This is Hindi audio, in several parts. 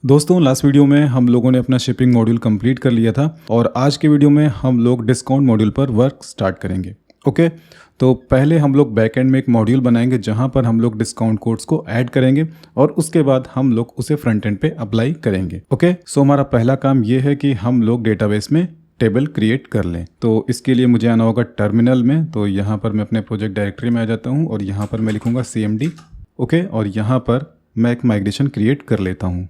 दोस्तों लास्ट वीडियो में हम लोगों ने अपना शिपिंग मॉड्यूल कंप्लीट कर लिया था और आज के वीडियो में हम लोग डिस्काउंट मॉड्यूल पर वर्क स्टार्ट करेंगे। ओके, तो पहले हम लोग बैकएंड में एक मॉड्यूल बनाएंगे जहां पर हम लोग डिस्काउंट कोड्स को ऐड करेंगे और उसके बाद हम लोग उसे फ्रंट एंड पे अप्लाई करेंगे। ओके, सो हमारा पहला काम ये है कि हम लोग डेटाबेस में टेबल क्रिएट कर लें। तो इसके लिए मुझे आना होगा टर्मिनल में। तो यहाँ पर मैं अपने प्रोजेक्ट डायरेक्टरी में आ जाता हूँ और यहाँ पर मैं लिखूँगा CMD। ओके, और यहाँ पर मैं एक माइग्रेशन क्रिएट कर लेता हूँ।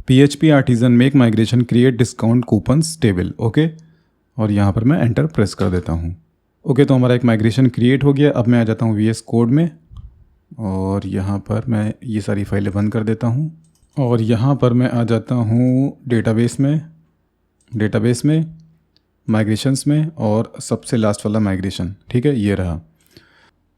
PHP artisan make migration create discount coupons table. Okay, और यहाँ पर मैं एंटर प्रेस कर देता हूँ। ओके, तो हमारा एक माइग्रेशन क्रिएट हो गया। अब मैं आ जाता हूँ VS कोड में और यहाँ पर मैं ये सारी फाइलें बंद कर देता हूँ और यहाँ पर मैं आ जाता हूँ डेटाबेस में माइग्रेशंस में और सबसे लास्ट वाला माइग्रेशन। ठीक है, ये रहा।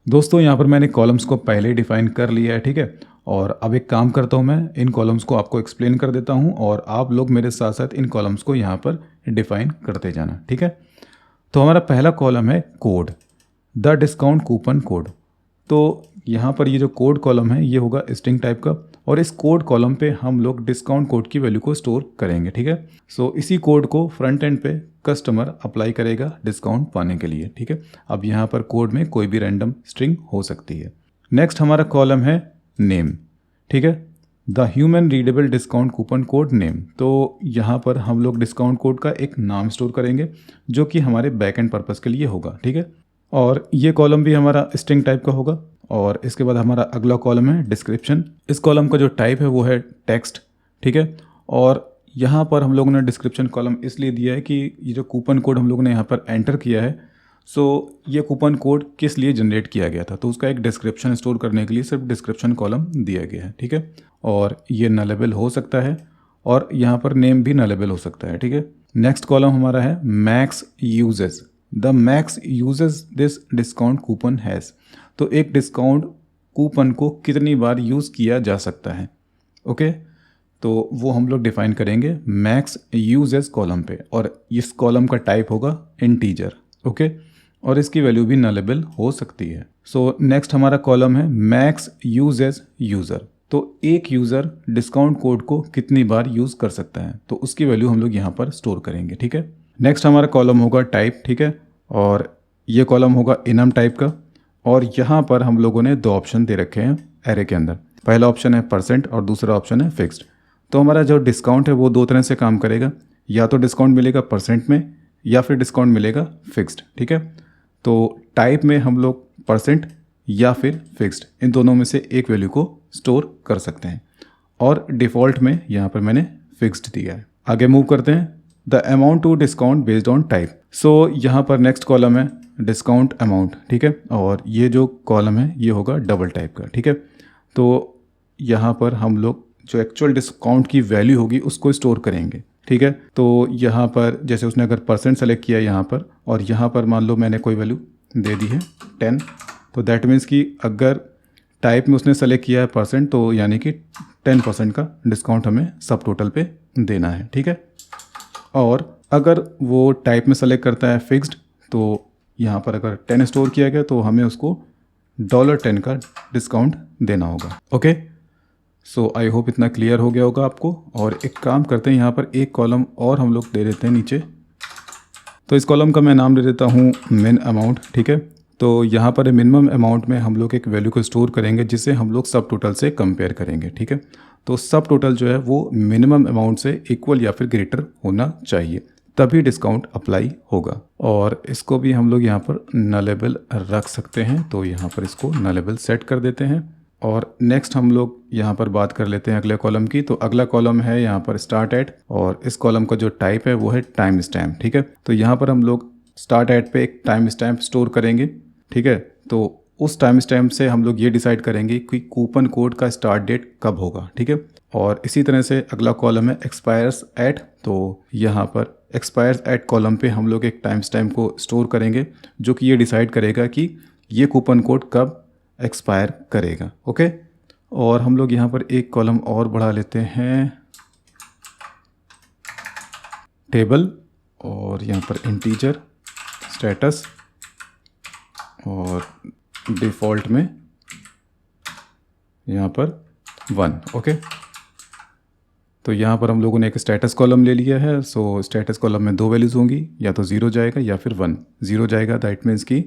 दोस्तों यहाँ पर मैंने कॉलम्स को पहले ही डिफ़ाइन कर लिया है। ठीक है, और अब एक काम करता हूँ, मैं इन कॉलम्स को आपको एक्सप्लेन कर देता हूँ और आप लोग मेरे साथ साथ इन कॉलम्स को यहाँ पर डिफ़ाइन करते जाना। ठीक है, तो हमारा पहला कॉलम है code, the discount coupon code. तो यहाँ पर ये जो कोड कॉलम है ये होगा स्ट्रिंग टाइप का और इस कोड कॉलम पे हम लोग डिस्काउंट कोड की वैल्यू को स्टोर करेंगे। ठीक है, सो इसी कोड को फ्रंट एंड पे कस्टमर अप्लाई करेगा डिस्काउंट पाने के लिए। ठीक है, अब यहाँ पर कोड में कोई भी रैंडम स्ट्रिंग हो सकती है। नेक्स्ट हमारा कॉलम है नेम। ठीक है, the human readable discount coupon code name. तो यहाँ पर हम लोग डिस्काउंट कोड का एक नाम स्टोर करेंगे जो कि हमारे बैक एंड पर्पज़ के लिए होगा। ठीक है, और ये कॉलम भी हमारा स्ट्रिंग टाइप का होगा। और इसके बाद हमारा अगला कॉलम है डिस्क्रिप्शन। इस कॉलम का जो टाइप है वो है टेक्स्ट। ठीक है, और यहाँ पर हम लोगों ने डिस्क्रिप्शन कॉलम इसलिए दिया है कि ये जो कूपन कोड हम लोगों ने यहाँ पर एंटर किया है, सो ये कूपन कोड किस लिए जनरेट किया गया था, तो उसका एक डिस्क्रिप्शन स्टोर करने के लिए सिर्फ डिस्क्रिप्शन कॉलम दिया गया है। ठीक है, और ये नलेबल हो सकता है और यहाँ पर नेम भी नलेबल हो सकता है। ठीक है, नेक्स्ट कॉलम हमारा है max uses. The max uses this discount coupon has. तो एक डिस्काउंट कूपन को कितनी बार यूज़ किया जा सकता है। ओके, तो वो हम लोग डिफाइन करेंगे मैक्स यूजेस कॉलम पे और इस कॉलम का टाइप होगा इंटीजर। ओके, और इसकी वैल्यू भी नलेबल हो सकती है। सो नेक्स्ट हमारा कॉलम है मैक्स यूजेस यूज़र। तो एक यूज़र डिस्काउंट कोड को कितनी बार यूज़ कर सकता है, तो उसकी वैल्यू हम लोग यहाँ पर स्टोर करेंगे। ठीक है, नेक्स्ट हमारा कॉलम होगा टाइप। ठीक है, और ये कॉलम होगा इनम टाइप का और यहाँ पर हम लोगों ने दो ऑप्शन दे रखे हैं एरे के अंदर। पहला ऑप्शन है % और दूसरा ऑप्शन है फिक्स्ड। तो हमारा जो डिस्काउंट है वो दो तरह से काम करेगा, या तो डिस्काउंट मिलेगा % में या फिर डिस्काउंट मिलेगा फिक्स्ड। ठीक है, तो टाइप में हम लोग % या फिर फिक्स्ड इन दोनों में से एक वैल्यू को स्टोर कर सकते हैं और डिफ़ॉल्ट में यहाँ पर मैंने फिक्स्ड दिया है। आगे मूव करते हैं, the amount to discount based on type. So यहाँ पर नेक्स्ट कॉलम है डिस्काउंट अमाउंट। ठीक है, और ये जो कॉलम है ये होगा डबल टाइप का। ठीक है, तो यहाँ पर हम लोग जो एक्चुअल डिस्काउंट की वैल्यू होगी उसको स्टोर करेंगे। ठीक है, तो यहाँ पर जैसे उसने अगर % सेलेक्ट किया यहाँ पर और यहाँ पर मान लो मैंने कोई वैल्यू दे दी है 10, तो दैट मीन्स कि अगर टाइप में उसने सेलेक्ट किया है % तो यानी कि 10% का डिस्काउंट हमें सब टोटल पे देना है। ठीक है, और अगर वो टाइप में सेलेक्ट करता है फिक्स्ड तो यहाँ पर अगर 10 स्टोर किया गया तो हमें उसको $10 का डिस्काउंट देना होगा। ओके, सो आई होप इतना क्लियर हो गया होगा आपको। और एक काम करते हैं, यहाँ पर एक कॉलम और हम लोग दे देते हैं नीचे। तो इस कॉलम का मैं नाम दे देता हूँ मिन अमाउंट। ठीक है, तो यहाँ पर मिनिमम अमाउंट में हम लोग एक वैल्यू को स्टोर करेंगे जिसे हम लोग सब टोटल से कंपेयर करेंगे। ठीक है, तो सब टोटल जो है वो मिनिमम अमाउंट से इक्वल या फिर ग्रेटर होना चाहिए, तभी डिस्काउंट अप्लाई होगा। और इसको भी हम लोग यहाँ पर नलेबल रख सकते हैं, तो यहाँ पर इसको नलेबल सेट कर देते हैं। और नेक्स्ट हम लोग यहाँ पर बात कर लेते हैं अगले कॉलम की। तो अगला कॉलम है यहाँ पर स्टार्ट एट और इस कॉलम का जो टाइप है वो है टाइम स्टैम्प। ठीक है, तो यहाँ पर हम लोग स्टार्ट एट पे एक टाइम स्टैम्प स्टोर करेंगे। ठीक है, तो उस टाइम स्टैम्प से हम लोग ये डिसाइड करेंगे कि कूपन कोड का स्टार्ट डेट कब होगा। ठीक है, और इसी तरह से अगला कॉलम है एक्सपायर्स एट। तो यहाँ पर एक्सपायर्स एट कॉलम पे हम लोग एक टाइम स्टैम्प को स्टोर करेंगे जो कि ये डिसाइड करेगा कि ये कूपन कोड कब एक्सपायर करेगा। ओके, और हम लोग यहाँ पर एक कॉलम और बढ़ा लेते हैं टेबल और यहाँ पर इंटीजर स्टेटस और डिफ़ॉल्ट में यहाँ पर 1। ओके, तो यहाँ पर हम लोगों ने एक स्टेटस कॉलम ले लिया है। सो स्टेटस कॉलम में 2 वैल्यूज़ होंगी, या तो 0 जाएगा या फिर 1। 0 जाएगा दैट मीन्स कि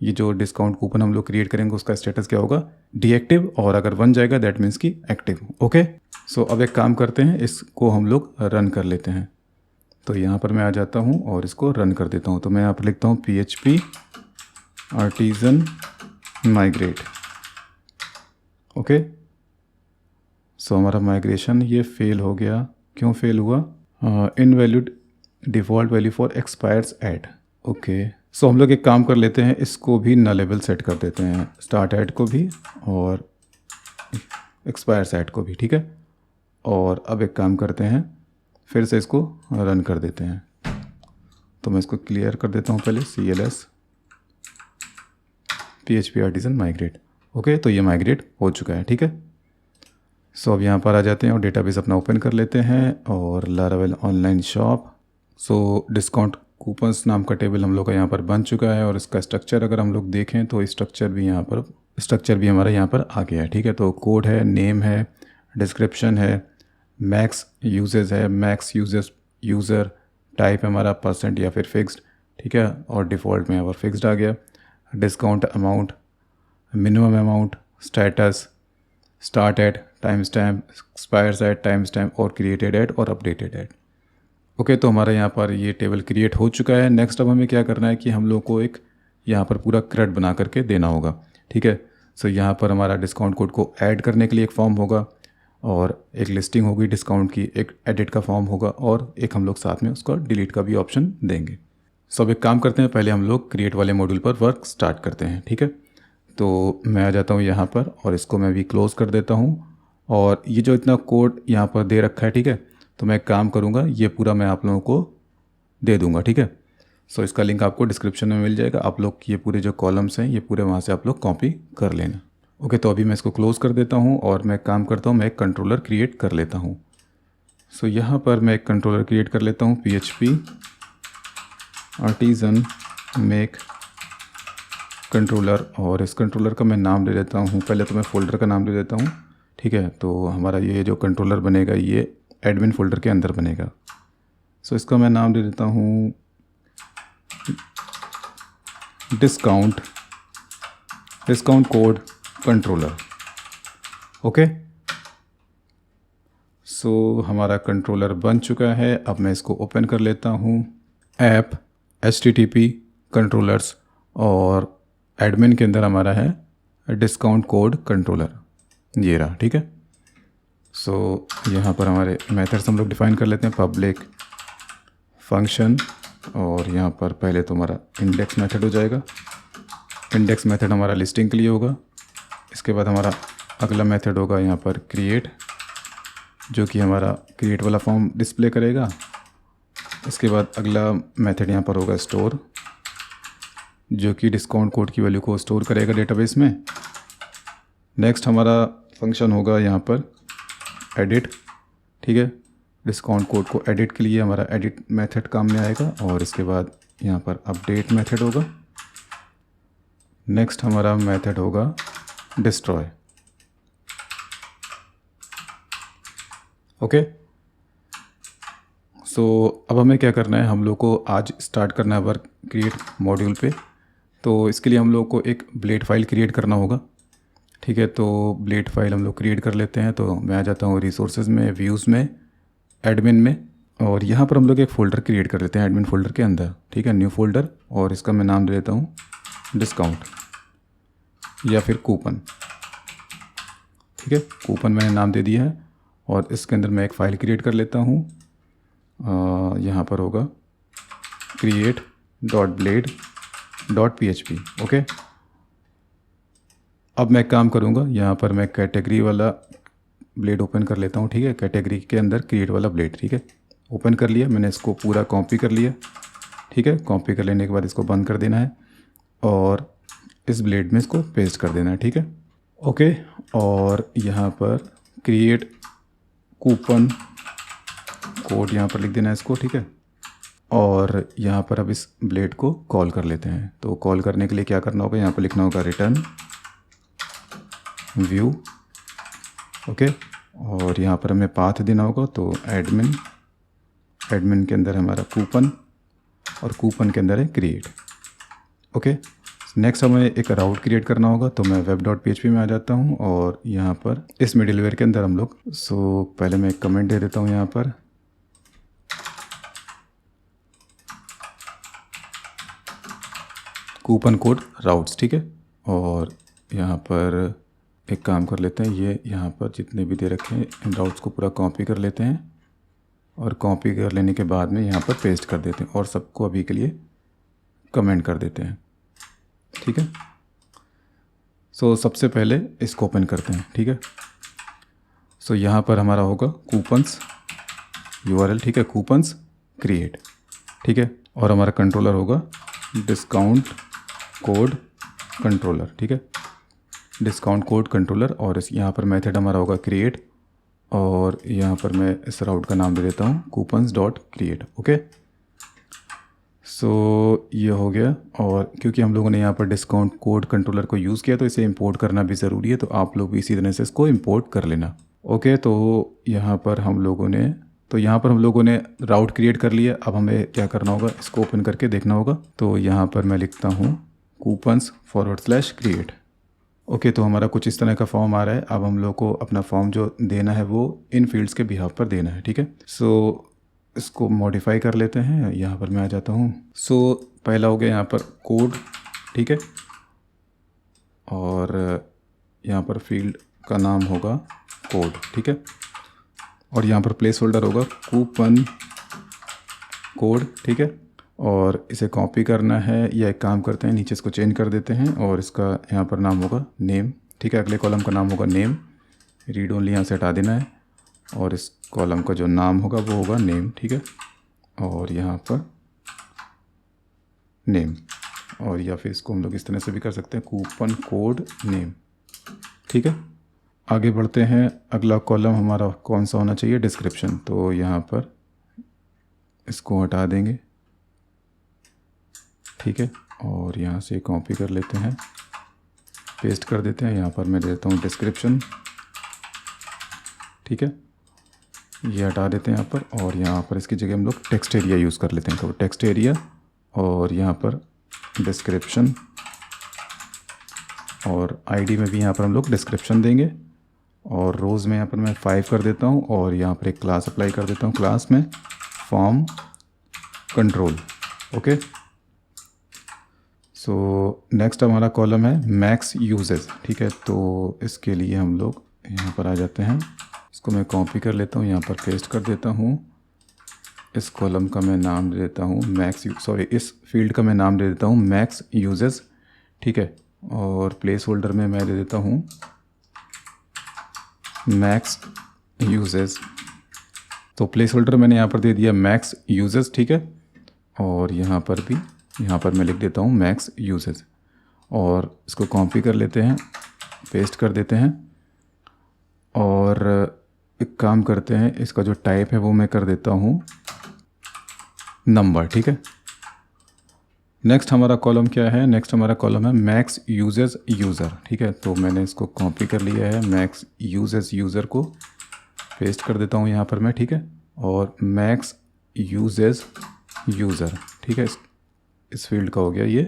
ये जो डिस्काउंट कूपन हम लोग क्रिएट करेंगे उसका स्टेटस क्या होगा, डीएक्टिव, और अगर 1 जाएगा दैट मीन्स कि एक्टिव। ओके, सो अब एक काम करते हैं, इसको हम लोग रन कर लेते हैं। तो यहाँ पर मैं आ जाता हूँ और इसको रन कर देता हूँ। तो मैं यहाँ पर लिखता हूँ PHP artisan migrate. Okay, so हमारा माइग्रेशन ये फेल हो गया। क्यों फेल हुआ? Invalid default value for expires at. Okay, so हम लोग एक काम कर लेते हैं, इसको भी नलेबल सेट कर देते हैं, स्टार्ट ऐड को भी और एक्सपायर्स ऐड को भी। ठीक है, और अब एक काम करते हैं, फिर से इसको रन कर देते हैं। तो मैं इसको क्लियर कर देता हूँ पहले, CLS PHP artisan migrate. Okay, तो ये माइग्रेट हो चुका है। ठीक है, सो अब यहाँ पर आ जाते हैं और डेटाबेस अपना ओपन कर लेते हैं और Laravel online shop. So discount coupons नाम का टेबल हम लोग का यहाँ पर बन चुका है, और इसका स्ट्रक्चर अगर हम लोग देखें तो स्ट्रक्चर भी हमारा यहाँ पर आ गया है। ठीक है, तो कोड है, नेम है, डिस्क्रिप्शन है, मैक्स यूजेस है, मैक्स यूज़र टाइप हमारा परसेंट या फिर फिक्स्ड। ठीक है, और डिफ़ॉल्ट में यहाँ पर फिक्स्ड आ गया। Discount amount, minimum amount, status, start at, timestamp, expires at, timestamp, और क्रिएटेड एट और अपडेटेड एट। ओके, तो हमारा यहाँ पर ये टेबल क्रिएट हो चुका है। नेक्स्ट अब हमें क्या करना है कि हम लोग को एक यहाँ पर पूरा CRUD बना करके देना होगा। ठीक है, सो यहाँ पर हमारा डिस्काउंट कोड को ऐड करने के लिए एक फॉर्म होगा, और एक लिस्टिंग होगी डिस्काउंट की, एक एडिट का फॉर्म होगा, और एक हम लोग साथ में उसका डिलीट का भी ऑप्शन देंगे। सो अब एक काम करते हैं, पहले हम लोग क्रिएट वाले मॉड्यूल पर वर्क स्टार्ट करते हैं। ठीक है, तो मैं आ जाता हूँ यहाँ पर और इसको मैं भी क्लोज़ कर देता हूँ। और ये जो इतना कोड यहाँ पर दे रखा है, ठीक है, तो मैं एक काम करूँगा, ये पूरा मैं आप लोगों को दे दूँगा। ठीक है, सो इसका लिंक आपको डिस्क्रिप्शन में मिल जाएगा। आप लोग ये पूरे जो कॉलम्स हैं ये पूरे वहाँ से आप लोग कॉपी कर लेना। ओके, तो अभी मैं इसको क्लोज़ कर देता हूँ और मैं काम करता हूँ, मैं एक कंट्रोलर क्रिएट कर लेता हूँ। सो यहाँ पर मैं एक कंट्रोलर क्रिएट कर लेता हूँ, PHP आर्टिजन मेक कंट्रोलर, और इस कंट्रोलर का मैं नाम दे देता हूँ, पहले तो मैं फ़ोल्डर का नाम दे देता हूँ। ठीक है, तो हमारा ये जो कंट्रोलर बनेगा ये एडमिन फ़ोल्डर के अंदर बनेगा। सो इसका मैं नाम दे देता हूँ discount code controller. Okay, so हमारा कंट्रोलर बन चुका है। अब मैं इसको ओपन कर लेता हूँ, ऐप HTTP कंट्रोलर्स, और एडमिन के अंदर हमारा है डिस्काउंट कोड कंट्रोलर, ये रहा। ठीक है, सो यहाँ पर हमारे मेथड्स हम लोग डिफ़ाइन कर लेते हैं, पब्लिक फंक्शन, और यहाँ पर पहले तो हमारा इंडेक्स मेथड हो जाएगा। इंडेक्स मेथड हमारा लिस्टिंग के लिए होगा। इसके बाद हमारा अगला मेथड होगा यहाँ पर क्रिएट, जो कि हमारा क्रिएट वाला फॉर्म डिस्प्ले करेगा। इसके बाद अगला मेथड यहाँ पर होगा स्टोर, जो कि डिस्काउंट कोड की वैल्यू को स्टोर करेगा डेटाबेस में। नेक्स्ट हमारा फंक्शन होगा यहाँ पर एडिट। ठीक है, डिस्काउंट कोड को एडिट के लिए हमारा एडिट मेथड काम में आएगा, और इसके बाद यहाँ पर अपडेट मेथड होगा। नेक्स्ट हमारा मेथड होगा डिस्ट्रॉय। ओके, सो अब हमें क्या करना है, हम लोग को आज स्टार्ट करना है वर्क क्रिएट मॉड्यूल पे। तो इसके लिए हम लोग को एक ब्लेड फाइल क्रिएट करना होगा। ठीक है, तो ब्लेड फाइल हम लोग क्रिएट कर लेते हैं। तो मैं आ जाता हूँ रिसोर्सेज में, व्यूज़ में, एडमिन में, और यहाँ पर हम लोग एक फ़ोल्डर क्रिएट कर लेते हैं एडमिन फ़ोल्डर के अंदर। ठीक है, न्यू फोल्डर, और इसका मैं नाम दे देता हूँ डिस्काउंट या फिर कूपन। ठीक है, कूपन मैंने नाम दे दिया है, और इसके अंदर मैं एक फ़ाइल क्रिएट कर लेता हूँ। यहाँ पर होगा create.blade.php। ओके, अब मैं काम करूँगा, यहाँ पर मैं कैटेगरी वाला ब्लेड ओपन कर लेता हूँ। ठीक है, कैटेगरी के अंदर क्रिएट वाला ब्लेड। ठीक है, ओपन कर लिया मैंने, इसको पूरा कॉपी कर लिया। ठीक है, कॉपी कर लेने के बाद इसको बंद कर देना है, और इस ब्लेड में इसको पेस्ट कर देना है। ठीक है, ओके, और यहाँ पर क्रिएट कूपन कोड यहाँ पर लिख देना है इसको। ठीक है, और यहाँ पर अब इस ब्लेड को कॉल कर लेते हैं। तो कॉल करने के लिए क्या करना होगा, यहाँ पर लिखना होगा रिटर्न व्यू। ओके, और यहाँ पर हमें पाथ देना होगा, तो एडमिन के अंदर हमारा कूपन और कूपन के अंदर है क्रिएट। ओके, नेक्स्ट हमें एक राउट क्रिएट करना होगा, तो मैं web.php में आ जाता हूँ और यहाँ पर इस मिडिलवेयर के अंदर हम लोग पहले मैं एक कमेंट दे देता हूँ यहाँ पर, कूपन कोड राउट्स, ठीक है। और यहाँ पर एक काम कर लेते हैं, ये यहाँ पर जितने भी दे रखे हैं इन राउट्स को पूरा कॉपी कर लेते हैं और कॉपी कर लेने के बाद में यहाँ पर पेस्ट कर देते हैं और सबको अभी के लिए कमेंट कर देते हैं, ठीक है। सबसे पहले इसको ओपन करते हैं, ठीक है। यहाँ पर हमारा होगा कूपन्स URL, ठीक है, कूपन्स क्रिएट, ठीक है। और हमारा कंट्रोलर होगा डिस्काउंट कोड कंट्रोलर, ठीक है, डिस्काउंट कोड कंट्रोलर। और यहाँ पर मेथड हमारा होगा क्रिएट और यहाँ पर मैं इस राउट का नाम दे देता हूँ coupons.create। ओके, ये हो गया। और क्योंकि हम लोगों ने यहाँ पर डिस्काउंट कोड कंट्रोलर को यूज़ किया तो इसे इंपोर्ट करना भी ज़रूरी है, तो आप लोग भी इसी तरह से इसको इंपोर्ट कर लेना। ओके, तो यहाँ पर हम लोगों ने राउट क्रिएट कर लिया। अब हमें क्या करना होगा, इसको ओपन करके देखना होगा। तो यहाँ पर मैं लिखता हूँ coupons/create। ओके, तो हमारा कुछ इस तरह का फॉर्म आ रहा है। अब हम लोग को अपना फॉर्म जो देना है वो इन फील्ड्स के बिहाफ पर देना है, ठीक है। इसको मॉडिफाई कर लेते हैं, यहाँ पर मैं आ जाता हूँ। पहला हो गया यहाँ पर कोड, ठीक है, और यहाँ पर फील्ड का नाम होगा कोड, ठीक है। और यहाँ पर प्लेस होल्डर होगा कूपन कोड, ठीक है। और इसे कॉपी करना है या एक काम करते हैं, नीचे इसको चेंज कर देते हैं और इसका यहाँ पर नाम होगा नेम, ठीक है। अगले कॉलम का नाम होगा नेम, रीड ओनली यहाँ से हटा देना है और इस कॉलम का जो नाम होगा वो होगा नेम, ठीक है। और यहाँ पर नेम, और या फिर इसको हम लोग इस तरह से भी कर सकते हैं कूपन कोड नेम, ठीक है। आगे बढ़ते हैं, अगला कॉलम हमारा कौन सा होना चाहिए, डिस्क्रिप्शन। तो यहाँ पर इसको हटा देंगे, ठीक है। और यहाँ से कॉपी कर लेते हैं, पेस्ट कर देते हैं। यहाँ पर मैं देता हूँ डिस्क्रिप्शन, ठीक है, ये हटा देते हैं यहाँ पर। और यहाँ पर इसकी जगह हम लोग टेक्स्ट एरिया यूज़ कर लेते हैं, तो टेक्स्ट एरिया और यहाँ पर डिस्क्रिप्शन, और आईडी में भी यहाँ पर हम लोग डिस्क्रिप्शन देंगे। और रोज़ में यहाँ पर मैं 5 कर देता हूँ और यहाँ पर एक क्लास अप्लाई कर देता हूँ, क्लास में फॉर्म कंट्रोल। ओके, नेक्स्ट हमारा कॉलम है मैक्स यूजेस, ठीक है। तो इसके लिए हम लोग यहाँ पर आ जाते हैं, इसको मैं कॉपी कर लेता हूँ, यहाँ पर पेस्ट कर देता हूँ। इस कॉलम का मैं नाम दे देता हूँ इस फील्ड का मैं नाम दे देता हूँ मैक्स यूजेस, ठीक है। और प्लेस होल्डर में मैं दे देता हूँ मैक्स यूजेस। तो प्लेस होल्डर मैंने यहाँ पर दे दिया मैक्स यूजेस, ठीक है। और यहाँ पर मैं लिख देता हूँ मैक्स यूजेस और इसको कॉपी कर लेते हैं, पेस्ट कर देते हैं। और एक काम करते हैं, इसका जो टाइप है वो मैं कर देता हूँ नंबर, ठीक है। नेक्स्ट हमारा कॉलम क्या है, नेक्स्ट हमारा कॉलम है मैक्स यूजेस यूज़र, ठीक है। तो मैंने इसको कॉपी कर लिया है, मैक्स यूजेस यूज़र को पेस्ट कर देता हूँ यहाँ पर मैं, ठीक है। और मैक्स यूजेस यूज़र, ठीक है, इस फील्ड का हो गया ये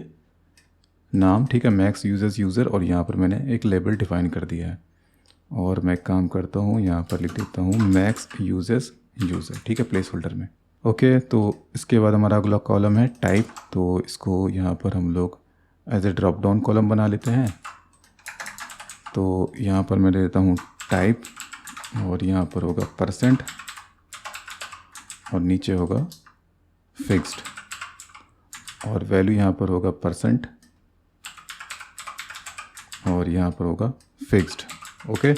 नाम, ठीक है, मैक्स यूजेस यूज़र। और यहाँ पर मैंने एक लेबल डिफाइन कर दिया है। और मैं काम करता हूँ, यहाँ पर लिख देता हूँ मैक्स यूजेस यूज़र, ठीक है, प्लेस होल्डर में। ओके, तो इसके बाद हमारा अगला कॉलम है टाइप। तो इसको यहाँ पर हम लोग as a drop down column बना लेते हैं। तो यहाँ पर मैं दे देता हूँ टाइप और यहाँ पर होगा % और नीचे होगा फिक्स्ड और वैल्यू यहाँ पर होगा % और यहाँ पर होगा फिक्स्ड। ओके,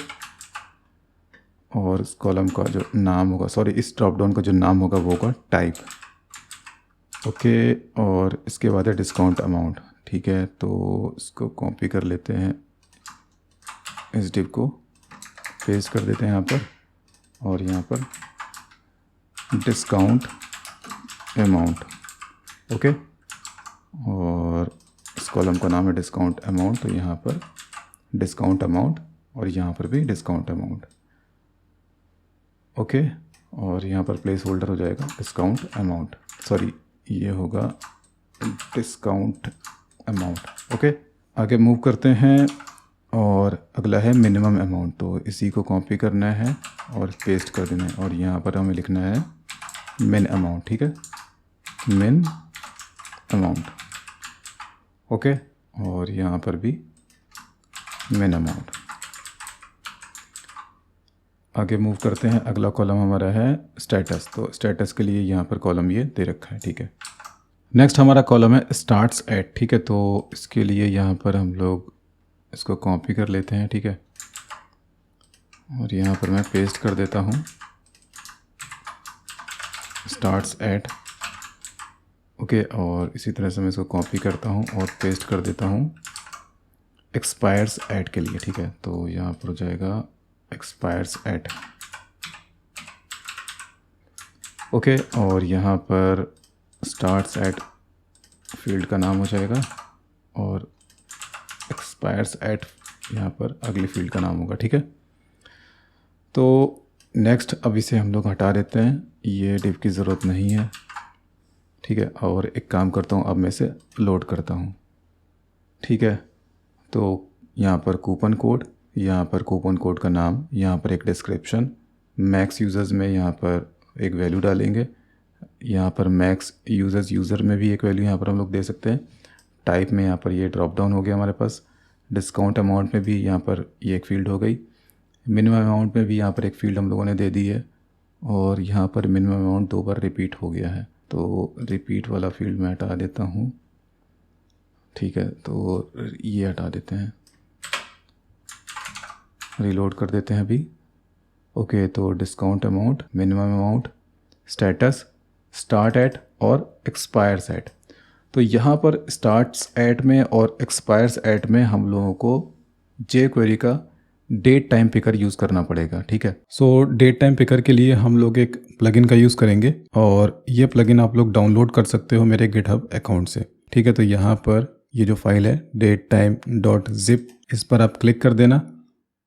और इस कॉलम का जो नाम होगा इस ड्रॉप डाउन का जो नाम होगा वो होगा टाइप। ओके, और इसके बाद है डिस्काउंट अमाउंट, ठीक है। तो इसको कॉपी कर लेते हैं, इस डिव को पेस्ट कर देते हैं यहाँ पर और यहाँ पर डिस्काउंट अमाउंट। ओके, और इस कॉलम का नाम है डिस्काउंट अमाउंट। तो यहाँ पर डिस्काउंट अमाउंट और यहाँ पर भी डिस्काउंट अमाउंट। ओके, और यहाँ पर प्लेस होल्डर हो जाएगा डिस्काउंट अमाउंट, सॉरी ये होगा डिस्काउंट अमाउंट। ओके, आगे मूव करते हैं और अगला है मिनिमम अमाउंट। तो इसी को कॉपी करना है और पेस्ट कर देना है और यहाँ पर हमें लिखना है मिन अमाउंट। ठीक है, मिन अमाउंट। ओके, और यहाँ पर भी मिन अमाउंट। आगे मूव करते हैं, अगला कॉलम हमारा है स्टेटस। तो स्टेटस के लिए यहाँ पर कॉलम ये दे रखा है। ठीक है, नेक्स्ट हमारा कॉलम है स्टार्ट्स एट। ठीक है, तो इसके लिए यहाँ पर हम लोग इसको कॉपी कर लेते हैं। ठीक है, और यहाँ पर मैं पेस्ट कर देता हूँ स्टार्ट्स एट। ओके, और इसी तरह से मैं इसको कॉपी करता हूँ और पेस्ट कर देता हूँ एक्सपायर्स एट के लिए। ठीक है, तो यहाँ पर हो जाएगा एक्सपायर्स एट। ओके, और यहाँ पर स्टार्ट्स एट फील्ड का नाम हो जाएगा और एक्सपायर्स एट यहाँ पर अगली फील्ड का नाम होगा। ठीक है, तो नेक्स्ट अब इसे हम लोग हटा देते हैं, ये डिव की ज़रूरत नहीं है। ठीक है, और एक काम करता हूँ, अब मैं इसे लोड करता हूँ। ठीक है, तो यहाँ पर कूपन कोड, यहाँ पर कूपन कोड का नाम, यहाँ पर एक डिस्क्रिप्शन, मैक्स यूज़र्स में यहाँ पर एक वैल्यू डालेंगे, यहाँ पर मैक्स यूज़र्स यूज़र में भी एक वैल्यू यहाँ पर हम लोग दे सकते हैं। टाइप में यहाँ पर ये ड्रॉप डाउन हो गया हमारे पास। डिस्काउंट अमाउंट में भी यहाँ पर ये एक फ़ील्ड हो गई। मिनिमम अमाउंट में भी यहाँ पर एक फ़ील्ड हम लोगों ने दे दी है और यहाँ पर मिनिमम अमाउंट 2 बार रिपीट हो गया है, तो रिपीट वाला फील्ड मैं हटा देता हूँ। ठीक है, तो ये हटा देते हैं, रीलोड कर देते हैं अभी। ओके, तो discount amount, minimum amount, status, start eight और एक्सपायर्स एट। तो यहाँ पर स्टार्ट्स एट में और एक्सपायर्स एट में हम लोगों को जे क्वेरी का डेट टाइम पिकर यूज़ करना पड़ेगा। ठीक है, सो डेट टाइम पिकर के लिए हम लोग एक प्लगइन का यूज़ करेंगे और ये प्लगइन आप लोग डाउनलोड कर सकते हो मेरे गिटहब अकाउंट से। ठीक है, तो यहाँ पर ये जो फाइल है datetime.zip, इस पर आप क्लिक कर देना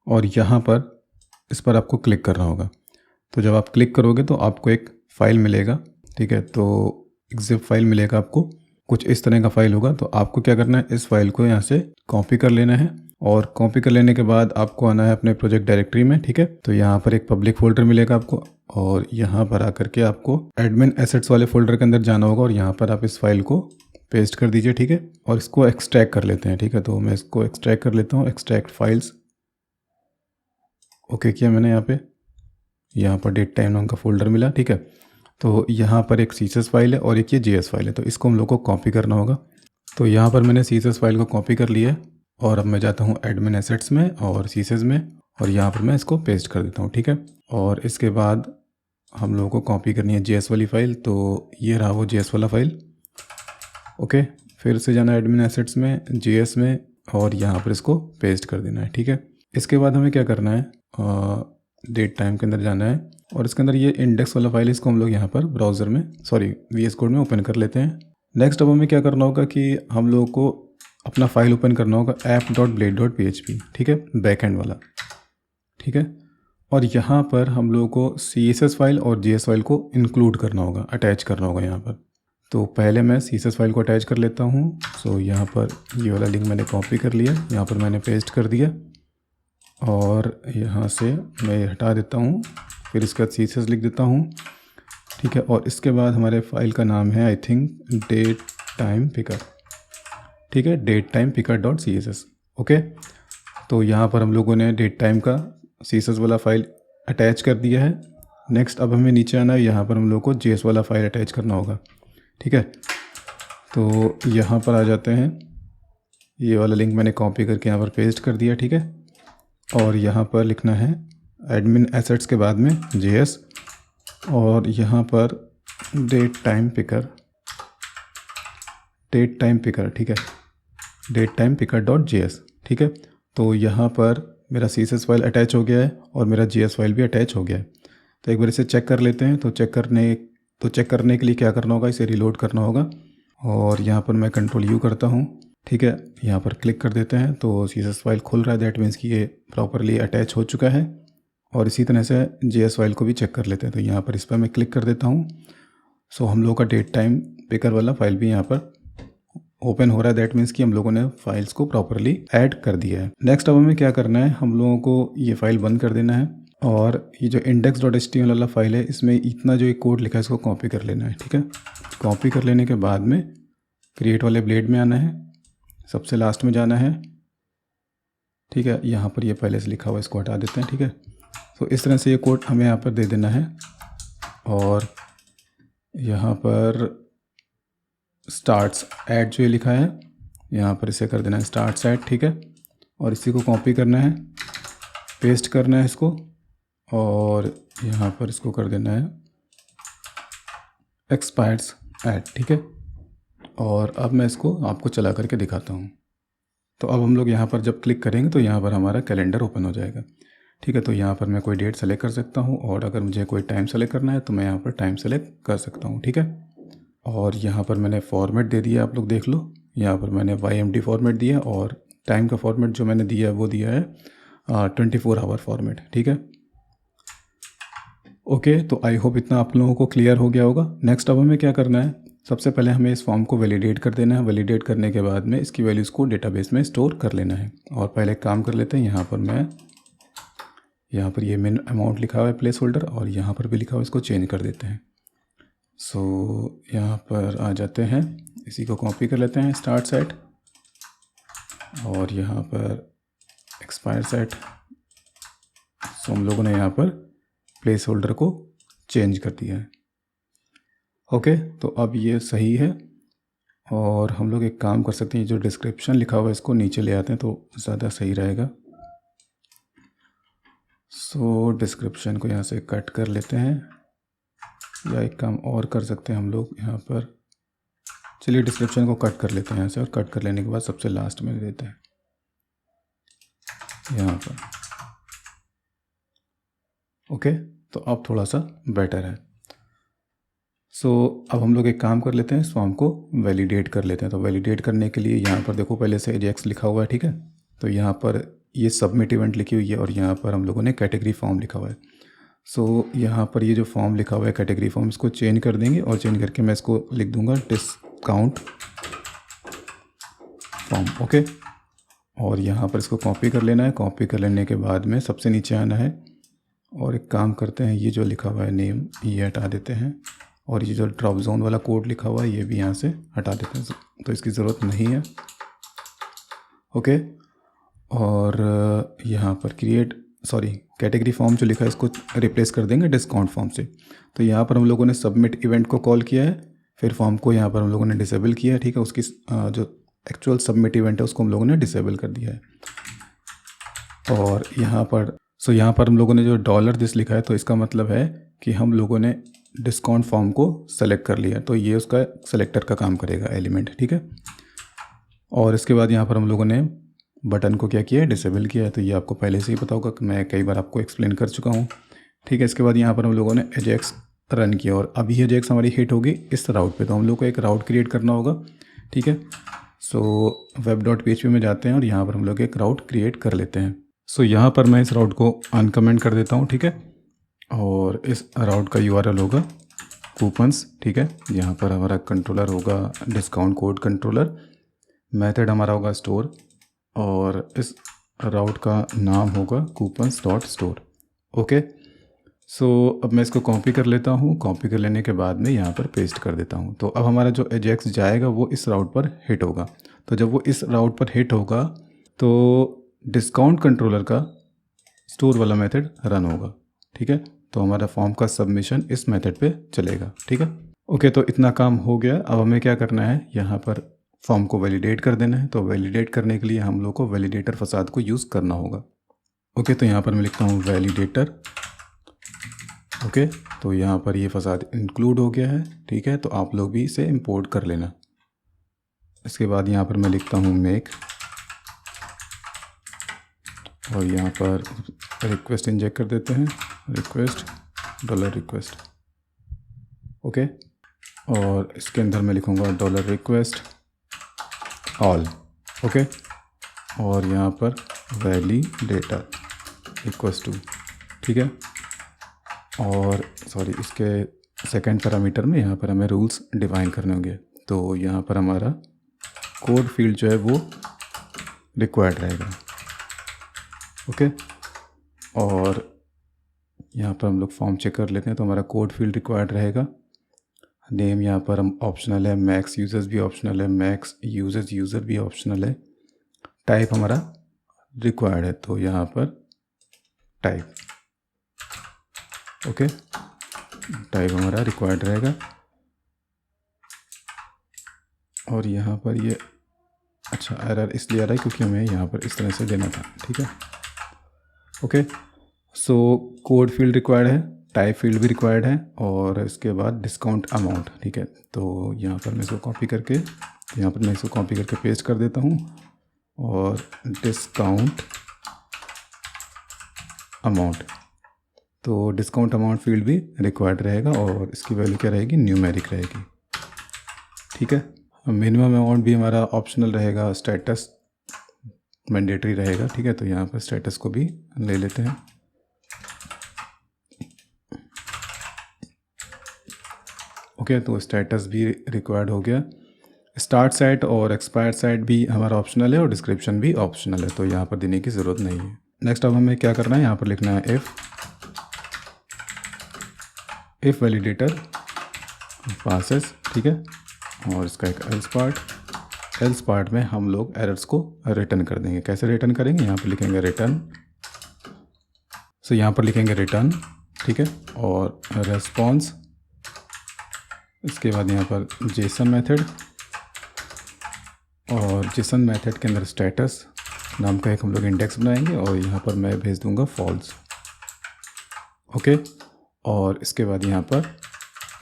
और यहाँ पर इस पर आपको क्लिक करना होगा। तो जब आप क्लिक करोगे तो आपको एक फ़ाइल मिलेगा। ठीक है, तो एक जिप फाइल मिलेगा आपको, कुछ इस तरह का फाइल होगा। तो आपको क्या करना है, इस फाइल को यहाँ से कॉपी कर लेना है और कॉपी कर लेने के बाद आपको आना है अपने प्रोजेक्ट डायरेक्टरी में। ठीक है, तो यहाँ पर एक पब्लिक फोल्डर मिलेगा आपको और यहाँ पर आकर के आपको एडमिन एसेट्स वाले फोल्डर के अंदर जाना होगा और यहाँ पर आप इस फाइल को पेस्ट कर दीजिए। ठीक है, और इसको एक्सट्रैक्ट कर लेते हैं। ठीक है, तो मैं इसको एक्सट्रैक्ट कर लेता हूँ, एक्सट्रैक्ट फाइल्स। ओके किया मैंने, यहाँ पर डेट टाइम नाम का फोल्डर मिला। ठीक है, तो यहाँ पर एक सीएसएस फाइल है और एक ये जेएस फाइल है, तो इसको हम लोग को कॉपी करना होगा। तो यहाँ पर मैंने सीएसएस फाइल को कॉपी कर लिया है और अब मैं जाता हूँ एडमिन एसेट्स में और सीएसएस में और यहाँ पर मैं इसको पेस्ट कर देता हूँ। ठीक है, और इसके बाद हम लोगों को कॉपी करनी है जेएस वाली फ़ाइल, तो ये रहा वो जेएस वाला फ़ाइल। ओके, फिर से जाना है एडमिन एसेट्स में, जेएस में और यहाँ पर इसको पेस्ट कर देना है। ठीक है, इसके बाद हमें क्या करना है, डेट टाइम के अंदर जाना है और इसके अंदर ये इंडेक्स वाला फाइल, इसको हम लोग यहाँ पर ब्राउज़र में, सॉरी VS कोड में ओपन कर लेते हैं। नेक्स्ट अब हमें क्या करना होगा कि हम लोगों को अपना फाइल ओपन करना होगा app.blade.php। ठीक है, बैकएंड वाला। ठीक है, और यहाँ पर हम लोगों को CSS फाइल और JS फाइल को इंक्लूड करना होगा, अटैच करना होगा यहाँ पर। तो पहले मैं CSS फाइल को अटैच कर लेता हूँ। सो यहाँ पर ये वाला लिंक मैंने कॉपी कर लिया, यहाँ पर मैंने पेस्ट कर दिया और यहाँ से मैं हटा देता हूँ, फिर इसके बाद CSS लिख देता हूँ। ठीक है, और इसके बाद हमारे फाइल का नाम है I think date time picker. ठीक है, date time picker dot CSS। Okay, तो यहाँ पर हम लोगों ने डेट टाइम का CSS वाला फाइल अटैच कर दिया है। नेक्स्ट अब हमें नीचे आना है, यहाँ पर हम लोग को JS वाला फाइल अटैच करना होगा। ठीक है, तो यहाँ पर आ जाते हैं, ये वाला लिंक मैंने कॉपी करके यहाँ पर पेस्ट कर दिया। ठीक है, और यहाँ पर लिखना है एडमिन एसेट्स के बाद में JS और यहाँ पर डेट टाइम पिकर, ठीक है, date time picker dot JS। ठीक है, तो यहाँ पर मेरा CSS फाइल अटैच हो गया है और मेरा JS फाइल भी अटैच हो गया है। तो एक बार इसे चेक कर लेते हैं। तो चेक करने के लिए क्या करना होगा, इसे रीलोड करना होगा और यहाँ पर मैं Ctrl+U करता हूँ। ठीक है, यहाँ पर क्लिक कर देते हैं तो CSS फाइल खुल रहा है, दैट मीन्स कि ये प्रॉपरली अटैच हो चुका है। और इसी तरह से JS फाइल को भी चेक कर लेते हैं। तो यहाँ पर इस पर मैं क्लिक कर देता हूँ। सो हम लोगों का डेट टाइम पिकर वाला फाइल भी यहाँ पर ओपन हो रहा है। दैट मीन्स कि हम लोगों ने फाइल्स को प्रॉपरली ऐड कर दिया है। नेक्स्ट अब हमें क्या करना है, हम लोगों को ये फाइल बंद कर देना है और ये जो index.html वाला फाइल है इसमें इतना जो एक कोड लिखा है इसको कॉपी कर लेना है। ठीक है, कॉपी कर लेने के बाद में क्रिएट वाले ब्लेड में आना है, सबसे लास्ट में जाना है। ठीक है, यहाँ पर ये पहले से लिखा हुआ इसको हटा देते हैं। ठीक है, तो इस तरह से ये कोड हमें यहाँ पर दे देना है और यहाँ पर स्टार्ट्स ऐड जो ये लिखा है यहाँ पर इसे कर देना है स्टार्ट्स ऐड। ठीक है, और इसी को कॉपी करना है, पेस्ट करना है इसको और यहाँ पर इसको कर देना है एक्सपायर्स ऐड। ठीक है, और अब मैं इसको आपको चला करके दिखाता हूँ। तो अब हम लोग यहाँ पर जब क्लिक करेंगे तो यहाँ पर हमारा कैलेंडर ओपन हो जाएगा। ठीक है, तो यहाँ पर मैं कोई डेट सेलेक्ट कर सकता हूँ और अगर मुझे कोई टाइम सेलेक्ट करना है तो मैं यहाँ पर टाइम सेलेक्ट कर सकता हूँ। ठीक है, और यहाँ पर मैंने फॉर्मेट दे दिया, आप लोग देख लो। यहाँ पर मैंने YMD फॉर्मेट दिया और टाइम का फॉर्मेट जो मैंने दिया है वो दिया है 24 आवर फॉर्मेट। ठीक है, ओके, तो आई होप इतना आप लोगों को क्लियर हो गया होगा। नेक्स्ट अब हमें क्या करना है, सबसे पहले हमें इस फॉर्म को वैलिडेट कर देना है। वैलिडेट करने के बाद में इसकी वैल्यूज़ को डेटाबेस में स्टोर कर लेना है। और पहले एक काम कर लेते हैं, यहाँ पर ये मिन अमाउंट लिखा हुआ है प्लेस होल्डर और यहाँ पर भी लिखा हुआ है, इसको चेंज कर देते हैं। सो यहाँ पर आ जाते हैं, इसी को कॉपी कर लेते हैं स्टार्ट सेट और यहाँ पर एक्सपायर सेट। सो हम लोगों ने यहाँ पर प्लेस होल्डर को चेंज कर दिया है। ओके, तो अब ये सही है और हम लोग एक काम कर सकते हैं, जो डिस्क्रिप्शन लिखा हुआ है इसको नीचे ले आते हैं तो ज़्यादा सही रहेगा। सो डिस्क्रिप्शन को यहाँ से कट कर लेते हैं या एक काम और कर सकते हैं हम लोग यहाँ पर, चलिए डिस्क्रिप्शन को कट कर लेते हैं यहाँ से और कट कर लेने के बाद सबसे लास्ट में देते हैं यहाँ पर। ओके, तो अब थोड़ा सा बेटर है। सो अब हम लोग एक काम कर लेते हैं, इस फॉर्म को वैलिडेट कर लेते हैं। तो वैलिडेट करने के लिए यहाँ पर देखो पहले से AJAX लिखा हुआ है। ठीक है, तो यहाँ पर ये सबमिट इवेंट लिखी हुई है और यहाँ पर हम लोगों ने कैटेगरी फॉर्म लिखा हुआ है। सो यहाँ पर ये जो फॉर्म लिखा हुआ है कैटेगरी फॉर्म, इसको चेंज कर देंगे और चेंज करके मैं इसको लिख दूंगा डिस्काउंट फॉर्म। ओके, और यहाँ पर इसको कॉपी कर लेना है। कॉपी कर लेने के बाद में सबसे नीचे आना है और एक काम करते हैं, ये जो लिखा हुआ है नेम ये हटा देते हैं और ये जो ड्रॉप जोन वाला कोड लिखा हुआ है ये भी यहाँ से हटा देते हैं, तो इसकी ज़रूरत नहीं है। ओके, और यहाँ पर कैटेगरी फॉर्म जो लिखा है इसको रिप्लेस कर देंगे डिस्काउंट फॉर्म से। तो यहाँ पर हम लोगों ने सबमिट इवेंट को कॉल किया है, फिर फॉर्म को यहाँ पर हम लोगों ने डिसेबल किया है। ठीक है, उसकी जो एक्चुअल सबमिट इवेंट है उसको हम लोगों ने डिसेबल कर दिया है। और यहाँ पर यहाँ पर हम लोगों ने जो $this लिखा है तो इसका मतलब है कि हम लोगों ने डिस्काउंट फॉर्म को सेलेक्ट कर लिया, तो ये उसका सेलेक्टर का काम करेगा एलिमेंट। ठीक है, और इसके बाद यहाँ पर हम लोगों ने बटन को क्या किया है, डिसेबल किया है। तो ये आपको पहले से ही पता होगा कि मैं कई बार आपको एक्सप्लेन कर चुका हूँ। ठीक है, इसके बाद यहाँ पर हम लोगों ने AJAX रन किया और अभी AJAX हमारी हिट होगी इस राउट पे, तो हम लोग को एक राउट क्रिएट करना होगा। ठीक है, सो web.php में जाते हैं और यहाँ पर हम लोग एक राउट क्रिएट कर लेते हैं। सो यहाँ पर मैं इस राउट को अनकमेंट कर देता हूँ। ठीक है, और इस राउट का URL होगा कूपन्स। ठीक है, यहाँ पर हमारा कंट्रोलर होगा डिस्काउंट कोड कंट्रोलर, मेथड हमारा होगा स्टोर और इस राउट का नाम होगा coupons.store। ओके, सो अब मैं इसको कॉपी कर लेता हूँ। कॉपी कर लेने के बाद में यहाँ पर पेस्ट कर देता हूँ। तो अब हमारा जो AJAX जाएगा वो इस राउट पर हिट होगा। तो जब वो इस राउट पर हिट होगा तो डिस्काउंट कंट्रोलर का स्टोर वाला मेथड रन होगा। ठीक है, तो हमारा फॉर्म का सबमिशन इस मेथड पे चलेगा। ठीक है, ओके, तो इतना काम हो गया। अब हमें क्या करना है, यहाँ पर फॉर्म को वैलिडेट कर देना है। तो वैलिडेट करने के लिए हम लोग को वैलिडेटर फसाद को यूज़ करना होगा। ओके, तो यहाँ पर मैं लिखता हूँ वैलिडेटर। ओके, तो यहाँ पर ये फसाद इंक्लूड हो गया है। ठीक है, तो आप लोग भी इसे इंपोर्ट कर लेना। इसके बाद यहाँ पर मैं लिखता हूँ मेक और यहाँ पर रिक्वेस्ट इंजेक्ट कर देते हैं, $request। ओके, और इसके अंदर मैं लिखूँगा $request all। ओके, और यहाँ पर वैलिडेटर इक्वल्स टू ठीक है। और सॉरी, इसके सेकंड पैरामीटर में यहाँ पर हमें रूल्स डिफाइन करने होंगे। तो यहाँ पर हमारा कोड फील्ड जो है वो रिक्वायर्ड रहेगा। ओके, और यहाँ पर हम लोग फॉर्म चेक कर लेते हैं। तो हमारा कोड फील्ड रिक्वायर्ड रहेगा। नेम यहाँ पर हम ऑप्शनल है, मैक्स यूजर्स भी ऑप्शनल है, मैक्स यूज़र भी ऑप्शनल है। टाइप हमारा रिक्वायर्ड है, तो यहाँ पर टाइप, ओके, टाइप हमारा रिक्वायर्ड रहेगा। और यहाँ पर ये अच्छा एरर इसलिए आ रहा है क्योंकि हमें यहाँ पर इस तरह से देना था। ठीक है, okay. So code field required है, टाइप फील्ड भी रिक्वायर्ड है, और इसके बाद डिस्काउंट अमाउंट। ठीक है, तो यहाँ पर मैं इसको कॉपी करके पेस्ट कर देता हूँ, और डिस्काउंट अमाउंट, तो डिस्काउंट अमाउंट फील्ड भी रिक्वायर्ड रहेगा, और इसकी वैल्यू क्या रहेगी, न्यूमेरिक रहेगी। ठीक है, मिनिमम अमाउंट भी हमारा ऑप्शनल रहेगा, स्टेटस मैंडेटरी रहेगा। ठीक है, तो यहाँ पर स्टेटस को भी ले लेते हैं। ओके, तो स्टेटस भी रिक्वायर्ड हो गया। स्टार्ट साइट और एक्सपायर साइट भी हमारा ऑप्शनल है, और डिस्क्रिप्शन भी ऑप्शनल है, तो यहाँ पर देने की ज़रूरत नहीं है। नेक्स्ट अब हमें क्या करना है, यहाँ पर लिखना है इफ़ वैलिडेटर पासेस। ठीक है, और इसका एक एल्स पार्ट में हम लोग एरर्स को रिटर्न कर देंगे। कैसे रिटर्न करेंगे, यहाँ पर लिखेंगे रिटर्न, सो यहाँ पर लिखेंगे रिटर्न। ठीक है, और रेस्पॉन्स, इसके बाद यहाँ पर जेसन मेथड, और जेसन मेथड के अंदर स्टेटस नाम का एक हम लोग इंडेक्स बनाएंगे, और यहाँ पर मैं भेज दूंगा फॉल्स। ओके, और इसके बाद यहाँ पर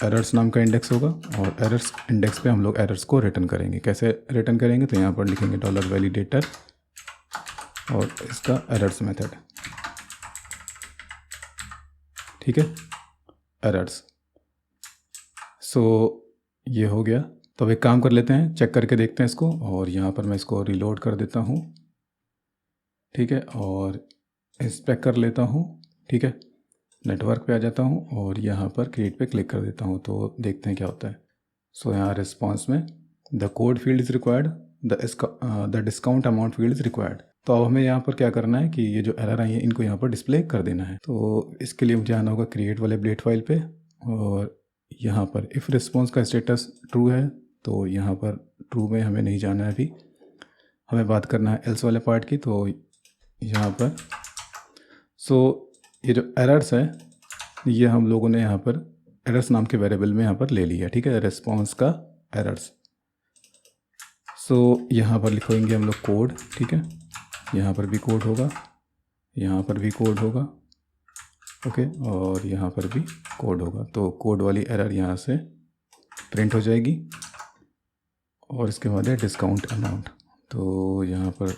एरर्स नाम का इंडेक्स होगा, और एरर्स इंडेक्स पे हम लोग एरर्स को रिटर्न करेंगे। कैसे रिटर्न करेंगे, तो यहाँ पर लिखेंगे $वैलिडेटर और इसका एरर्स मेथड। ठीक है, एरर्स। सो ये हो गया। तो अब एक काम कर लेते हैं, चेक करके देखते हैं इसको, और यहाँ पर मैं इसको रिलोड कर देता हूँ। ठीक है, और इंस्पेक्ट कर लेता हूँ। ठीक है, नेटवर्क पे आ जाता हूँ, और यहाँ पर क्रिएट पे क्लिक कर देता हूँ, तो देखते हैं क्या होता है। सो यहाँ रिस्पॉन्स में the code field is required, the discount amount field is required. तो अब हमें यहाँ पर क्या करना है कि ये जो एरर आई है इनको यहाँ पर डिस्प्ले कर देना है। तो इसके लिए मुझे आना होगा क्रिएट वाले अपडेट फाइल पे, और यहाँ पर इफ़ रिस्पॉन्स का स्टेटस ट्रू है, तो यहाँ पर ट्रू में हमें नहीं जाना है अभी, हमें बात करना है एल्स वाले पार्ट की। तो यहाँ पर ये जो एरर्स है ये हम लोगों ने यहाँ पर एरर्स नाम के वेरिएबल में यहाँ पर ले लिया। ठीक है, रिस्पॉन्स का एरर्स। यहाँ पर लिखेंगे हम लोग कोड। ठीक है, यहाँ पर भी कोड होगा, यहाँ पर भी कोड होगा, ओके, और यहाँ पर भी कोड होगा। तो कोड वाली एरर यहाँ से प्रिंट हो जाएगी, और इसके बाद है डिस्काउंट अमाउंट। तो यहाँ पर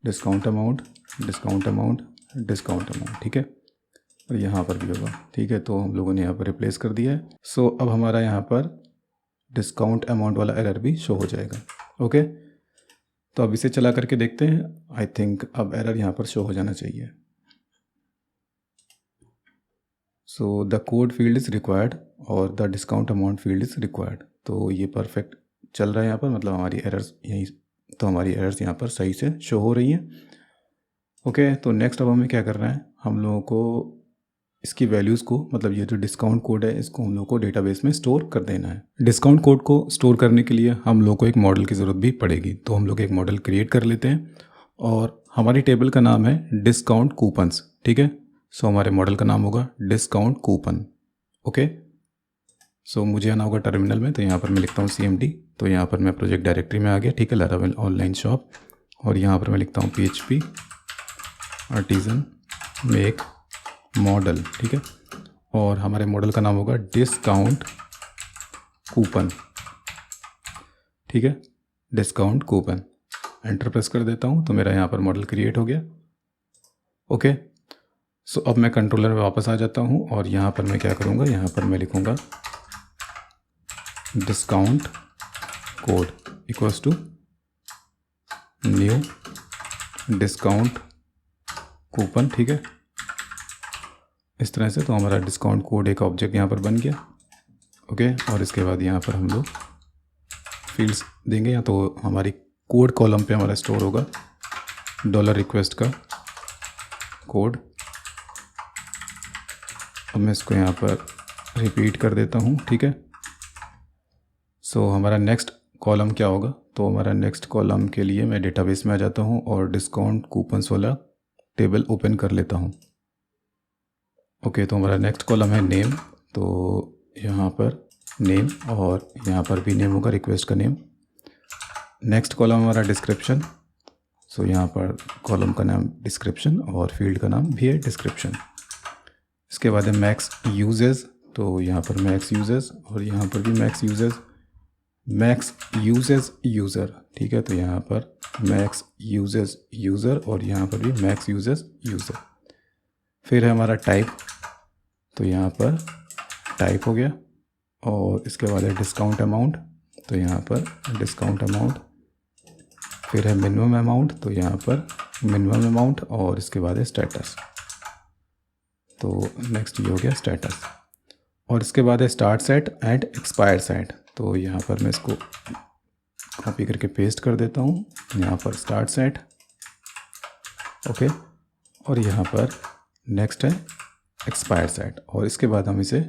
discount amount, discount amount, discount amount. ठीक है, और यहाँ पर भी होगा। ठीक है, तो हम लोगों ने यहाँ पर रिप्लेस कर दिया है। अब हमारा यहाँ पर डिस्काउंट अमाउंट वाला एरर भी शो हो जाएगा। ओके, तो अब इसे चला करके देखते हैं। आई थिंक अब एरर यहाँ पर शो हो जाना चाहिए। The code field is required और the discount amount field is required. तो ये परफेक्ट चल रहा है यहाँ पर, मतलब हमारी एरर्स यहीं, तो हमारी एरर्स यहाँ पर सही से शो हो रही हैं। ओके, तो नेक्स्ट अब हमें क्या करना है, हम लोगों को इसकी वैल्यूज़ को, मतलब ये जो डिस्काउंट कोड है इसको हम लोग को डेटाबेस में स्टोर कर देना है। डिस्काउंट कोड को स्टोर करने के लिए हम लोग को एक मॉडल की ज़रूरत भी पड़ेगी। तो हम लोग एक मॉडल क्रिएट कर लेते हैं, और हमारी टेबल का नाम है डिस्काउंट कूपन्स। ठीक है, हमारे मॉडल का नाम होगा डिस्काउंट कूपन। ओके, मुझे आना होगा टर्मिनल में, तो यहाँ पर मैं लिखता हूँ CMD। तो यहाँ पर मैं प्रोजेक्ट डायरेक्टरी में आ गया। ठीक है, लारावेल ऑनलाइन शॉप, और यहाँ पर मैं लिखता हूँ PHP आर्टिजन मेक मॉडल। ठीक है, और हमारे मॉडल का नाम होगा डिस्काउंट कूपन। ठीक है, डिस्काउंट कूपन। एंटर प्रेस कर देता हूँ, तो मेरा यहाँ पर मॉडल क्रिएट हो गया। ओके, अब मैं कंट्रोलर में वापस आ जाता हूँ, और यहाँ पर मैं क्या करूँगा, यहाँ पर मैं लिखूँगा discount code equals to new discount coupon. ठीक है, इस तरह से। तो हमारा डिस्काउंट कोड एक ऑब्जेक्ट यहाँ पर बन गया। ओके, और इसके बाद यहाँ पर हम लोग फील्ड्स देंगे, या तो हमारी कोड कॉलम पे हमारा स्टोर होगा डॉलर रिक्वेस्ट का कोड। अब मैं इसको यहाँ पर रिपीट कर देता हूँ, ठीक है। सो हमारा नेक्स्ट कॉलम क्या होगा, तो हमारा नेक्स्ट कॉलम के लिए मैं डेटाबेस में आ जाता हूँ और डिस्काउंट कूपन्स वाला टेबल ओपन कर लेता हूँ। ओके, तो हमारा नेक्स्ट कॉलम है नेम, तो यहाँ पर नेम, और यहाँ पर भी नेम होगा, रिक्वेस्ट का नेम। नेक्स्ट कॉलम हमारा डिस्क्रिप्शन, सो यहाँ पर कॉलम का नाम डिस्क्रिप्शन और फील्ड का नाम भी है डिस्क्रिप्शन। इसके बाद है मैक्स यूजेस, तो यहाँ पर मैक्स यूजेस और यहाँ पर भी मैक्स यूजेस यूज़र, ठीक है। तो यहाँ पर मैक्स यूजेस यूज़र और यहाँ पर भी मैक्स यूजेस यूज़र। फिर है हमारा टाइप, तो यहाँ पर टाइप हो गया, और इसके बाद है डिस्काउंट अमाउंट, तो यहाँ पर डिस्काउंट अमाउंट। फिर है मिनिमम अमाउंट, तो यहाँ पर मिनिमम अमाउंट, और इसके बाद है स्टेटस, तो नेक्स्ट ये हो गया स्टेटस। और इसके बाद है start set and expire set, तो यहाँ पर मैं इसको कॉपी करके पेस्ट कर देता हूँ, यहाँ पर स्टार्ट सेट। ओके, और यहाँ पर नेक्स्ट है एक्सपायर सेट, और इसके बाद हम इसे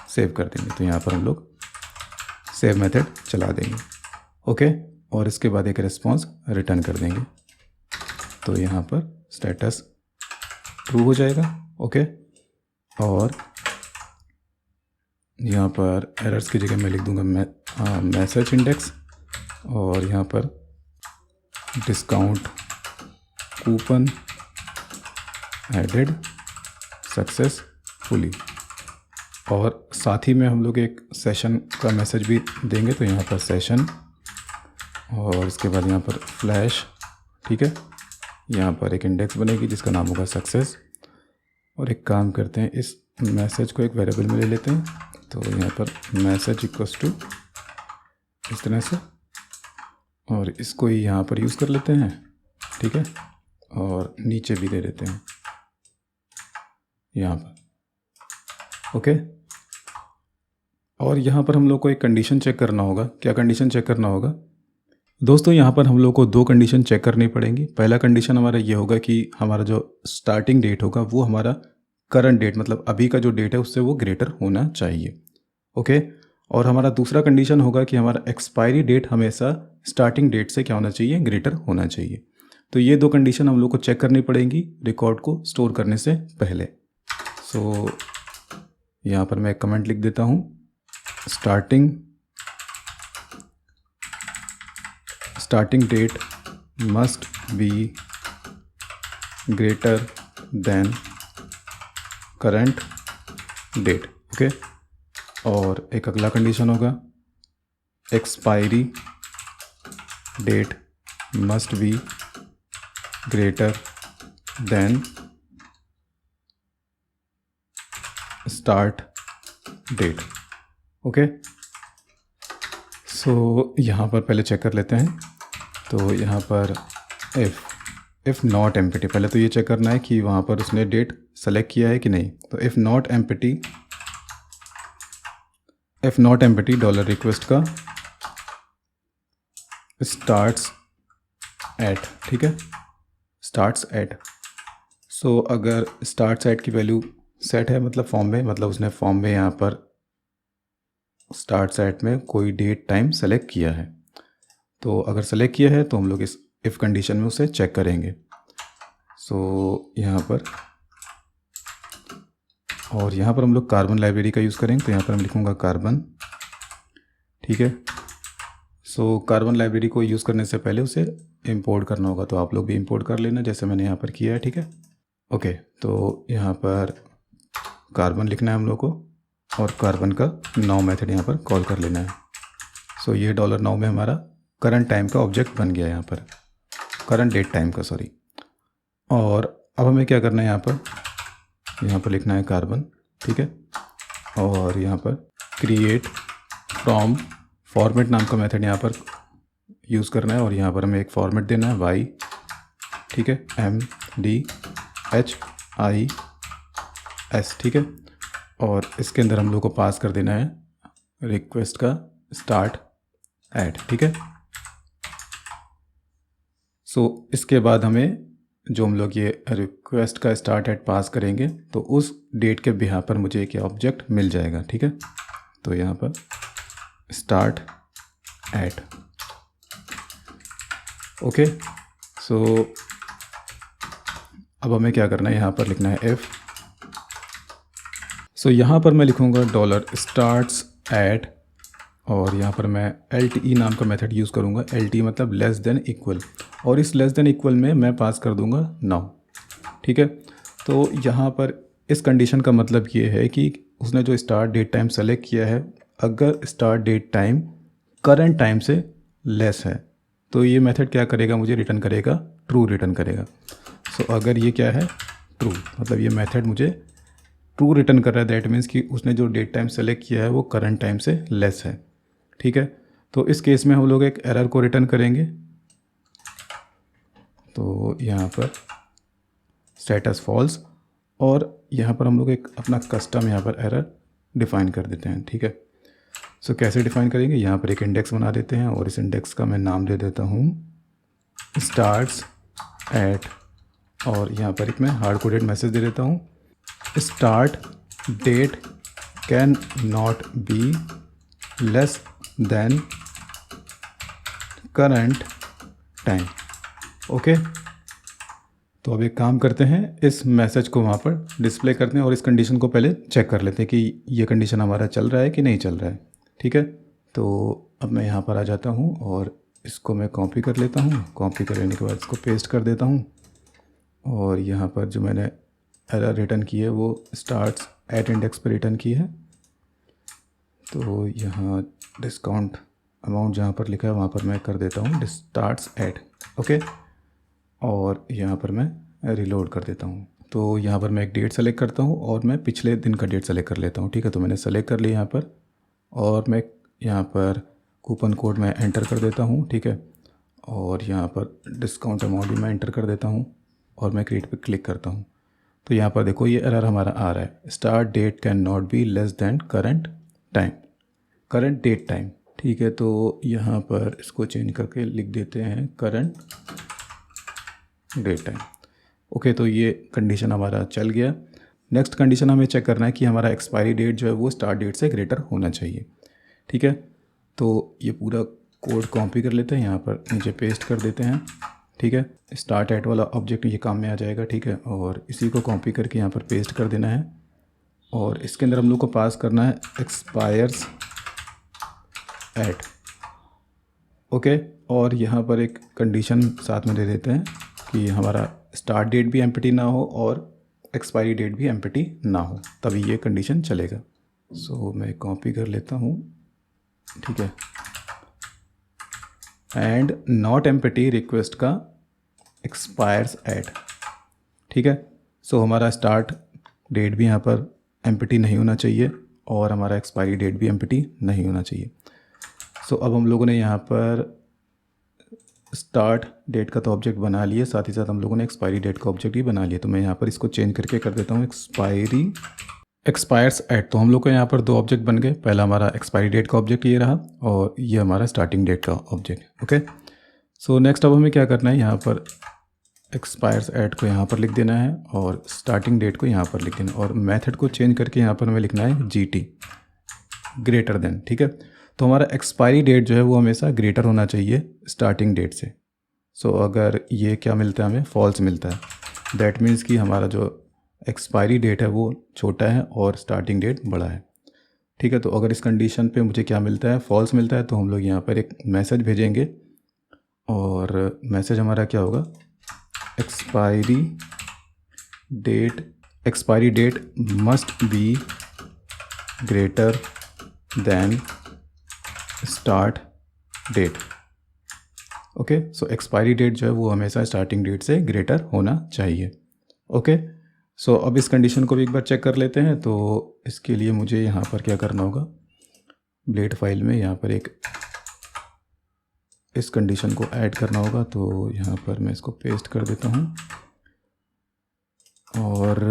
सेव कर देंगे। तो यहाँ पर हम लोग सेव मेथड चला देंगे। ओके, और इसके बाद एक रिस्पॉन्स रिटर्न कर देंगे, तो यहाँ पर स्टेटस ट्रू हो जाएगा। ओके, और यहाँ पर एरर्स की जगह मैं लिख दूंगा मैसेज इंडेक्स, और यहाँ पर डिस्काउंट कूपन एडेड सक्सेसफुली, और साथ ही में हम लोग एक सेशन का मैसेज भी देंगे, तो यहाँ पर सेशन, और इसके बाद यहाँ पर फ्लैश, ठीक है। यहाँ पर एक इंडेक्स बनेगी जिसका नाम होगा सक्सेस, और एक काम करते हैं, इस मैसेज को एक वेरिएबल में ले लेते हैं, तो यहाँ पर मैसेज इक्वल्स टू इस तरह से, और इसको ही यहाँ पर यूज़ कर लेते हैं, ठीक है, और नीचे भी दे देते हैं यहाँ पर। ओके, और यहाँ पर हम लोग को एक कंडीशन चेक करना होगा। क्या कंडीशन चेक करना होगा दोस्तों? यहाँ पर हम लोग को दो कंडीशन चेक करनी पड़ेंगी। पहला कंडीशन हमारा ये होगा कि हमारा जो स्टार्टिंग डेट होगा वो हमारा करंट डेट, मतलब अभी का जो डेट है उससे वो ग्रेटर होना चाहिए। ओके, और हमारा दूसरा कंडीशन होगा कि हमारा एक्सपायरी डेट हमेशा स्टार्टिंग डेट से क्या होना चाहिए, ग्रेटर होना चाहिए। तो ये दो कंडीशन हम लोग को चेक करनी पड़ेंगी रिकॉर्ड को स्टोर करने से पहले। सो यहाँ पर मैं एक कमेंट लिख देता हूँ, starting date must be greater than current date. Okay, और एक अगला कंडीशन होगा, expiry date must be greater than start date. Okay, so यहाँ पर पहले चेक कर लेते हैं। तो यहाँ पर इफ़ नॉट एम्प्टी, पहले तो ये चेक करना है कि वहाँ पर उसने डेट सेलेक्ट किया है कि नहीं। तो if not empty dollar request का स्टार्ट्स एट, ठीक है, स्टार्ट्स एट। सो अगर स्टार्ट्स एट की वैल्यू सेट है, मतलब फॉर्म में, मतलब उसने फॉर्म में यहाँ पर स्टार्ट्स एट में कोई डेट टाइम सेलेक्ट किया है। तो अगर सेलेक्ट किया है तो हम लोग इस इफ़ कंडीशन में उसे चेक करेंगे। सो यहाँ पर, और यहाँ पर हम लोग कार्बन लाइब्रेरी का यूज़ करेंगे। तो यहाँ पर मैं लिखूँगा कार्बन, ठीक है। सो कार्बन लाइब्रेरी को यूज़ करने से पहले उसे इंपोर्ट करना होगा, तो आप लोग भी इंपोर्ट कर लेना जैसे मैंने यहाँ पर किया है, ठीक है। ओके, तो यहाँ पर कार्बन लिखना है हम लोग को, और कार्बन का नाउ मेथड यहाँ पर कॉल कर लेना है। सो ये $now में हमारा करंट टाइम का ऑब्जेक्ट बन गया, यहाँ पर करंट डेट टाइम का, सॉरी। और अब हमें क्या करना है, यहाँ पर लिखना है कार्बन, ठीक है, और यहाँ पर क्रिएट फ्रॉम फॉर्मेट नाम का मेथड यहाँ पर यूज़ करना है, और यहाँ पर हमें एक फॉर्मेट देना है y, ठीक है, MDHIL एस, ठीक है। और इसके अंदर हम लोग को पास कर देना है रिक्वेस्ट का स्टार्ट ऐड, ठीक है। सो इसके बाद हमें जो हम लोग ये रिक्वेस्ट का स्टार्ट ऐड पास करेंगे तो उस डेट के बिहार पर मुझे एक ऑब्जेक्ट मिल जाएगा, ठीक है। तो यहाँ पर स्टार्ट ऐड, ओके। सो अब हमें क्या करना है, यहाँ पर लिखना है इफ़। सो यहाँ पर मैं लिखूँगा डॉलर स्टार्ट्स ऐड और यहाँ पर मैं LTE नाम का मेथड यूज़ करूँगा। LTE मतलब लेस देन इक्वल, और इस लेस देन इक्वल में मैं पास कर दूँगा नाउ, ठीक है। तो यहाँ पर इस कंडीशन का मतलब ये है कि उसने जो स्टार्ट डेट टाइम सेलेक्ट किया है, अगर start date time current time से लेस है तो ये मेथड क्या करेगा, मुझे रिटर्न करेगा, ट्रू रिटर्न करेगा। सो अगर ये क्या है, ट्रू, मतलब ये मेथड मुझे ट्रू रिटर्न कर रहा है। दैट मीन्स कि उसने जो डेट टाइम सेलेक्ट किया है वो करंट टाइम से लेस है, ठीक है। तो इस केस में हम लोग एक एरर को रिटर्न करेंगे। तो यहाँ पर स्टेटस फॉल्स, और यहाँ पर हम लोग एक अपना कस्टम यहाँ पर एरर डिफ़ाइन कर देते हैं, ठीक है। सो कैसे डिफ़ाइन करेंगे, यहाँ पर एक इंडेक्स बना देते हैं और इस इंडेक्स का मैं नाम दे देता हूँ स्टार्ट्स ऐट, और यहाँ पर एक मैं हार्ड कोडेड मैसेज दे देता हूँ, start date can not be less than current time, okay. तो अब एक काम करते हैं, इस मैसेज को वहाँ पर डिस्प्ले करते हैं और इस कंडीशन को पहले चेक कर लेते हैं कि ये कंडीशन हमारा चल रहा है कि नहीं चल रहा है, ठीक है। तो अब मैं यहाँ पर आ जाता हूँ और इसको मैं कॉपी कर लेता हूँ। कॉपी कर लेने के बाद इसको पेस्ट कर देता हूँ और यहाँ पर जो मैंने एरर रिटर्न की है वो स्टार्ट्स ऐट इंडेक्स पर रिटर्न की है। तो यहाँ डिस्काउंट अमाउंट जहाँ पर लिखा है वहाँ पर मैं कर देता हूँ स्टार्ट्स ऐट, ओके। और यहाँ पर मैं रिलोड कर देता हूँ। तो यहाँ पर मैं एक डेट सेलेक्ट करता हूँ और मैं पिछले दिन का डेट सेलेक्ट कर लेता हूँ, ठीक है। तो मैंने सेलेक्ट कर लिया यहाँ पर, और मैं यहाँ पर कूपन कोड मैं एंटर कर देता हूँ, ठीक है। और यहाँ पर डिस्काउंट अमाउंट भी मैं एंटर कर देता हूँ और मैं क्रिएट पे क्लिक करता हूँ। तो यहाँ पर देखो ये एरर हमारा आ रहा है, start date can not be less than current time, current date time, ठीक है। तो यहाँ पर इसको चेंज करके लिख देते हैं करंट डेट टाइम, ओके। तो ये कंडीशन हमारा चल गया। नेक्स्ट कंडीशन हमें चेक करना है कि हमारा एक्सपायरी डेट जो है वो स्टार्ट डेट से ग्रेटर होना चाहिए, ठीक है। तो ये पूरा कोड कॉपी कर लेते हैं, यहाँ पर नीचे पेस्ट कर देते हैं, ठीक है। स्टार्ट ऐट वाला ऑब्जेक्ट ये काम में आ जाएगा, ठीक है। और इसी को कॉपी करके यहाँ पर पेस्ट कर देना है और इसके अंदर हम लोग को पास करना है एक्सपायर्स ऐट, ओके। और यहाँ पर एक कंडीशन साथ में दे देते हैं कि हमारा स्टार्ट डेट भी एम्प्टी ना हो और एक्सपायरी डेट भी एम्प्टी ना हो, तभी ये कंडीशन चलेगा। सो मैं कॉपी कर लेता हूँ, ठीक है। एंड नॉट एम्प्टी रिक्वेस्ट का एक्सपायर्स ऐट, ठीक है। सो हमारा स्टार्ट डेट भी यहाँ पर एम्प्टी नहीं होना चाहिए और हमारा एक्सपायरी डेट भी एम्प्टी नहीं होना चाहिए। सो अब हम लोगों ने यहाँ पर स्टार्ट डेट का तो ऑब्जेक्ट बना लिए, साथ ही साथ हम लोगों ने एक्सपायरी डेट का ऑब्जेक्ट भी बना लिया। तो मैं यहाँ पर इसको चेंज करके कर देता हूँ एक्सपायर्स ऐट। तो हम लोग को यहाँ पर दो ऑब्जेक्ट बन गए, पहला हमारा एक्सपायरी डेट का ऑब्जेक्ट ये रहा और ये हमारा स्टार्टिंग डेट का ऑब्जेक्ट, ओके। सो नेक्स्ट अब हमें क्या करना है, यहाँ पर एक्सपायर्स ऐट को यहाँ पर लिख देना है और स्टार्टिंग डेट को यहाँ पर लिख देना है और मेथड को चेंज करके यहाँ पर हमें लिखना है GT ग्रेटर देन, ठीक है। तो हमारा एक्सपायरी डेट जो है वो हमेशा ग्रेटर होना चाहिए स्टार्टिंग डेट से। सो अगर ये क्या मिलता है, हमें फॉल्स मिलता है, दैट मीन्स कि हमारा जो एक्सपायरी डेट है वो छोटा है और स्टार्टिंग डेट बड़ा है, ठीक है। तो अगर इस कंडीशन पे मुझे क्या मिलता है, फॉल्स मिलता है, तो हम लोग यहाँ पर एक मैसेज भेजेंगे और मैसेज हमारा क्या होगा, expiry date must be greater than start date, okay. So expiry date जो है वो हमेशा स्टार्टिंग डेट से ग्रेटर होना चाहिए, ओके। सो अब इस कंडीशन को भी एक बार चेक कर लेते हैं। तो इसके लिए मुझे यहाँ पर क्या करना होगा, ब्लेड फाइल में यहाँ पर एक इस कंडीशन को ऐड करना होगा। तो यहाँ पर मैं इसको पेस्ट कर देता हूँ और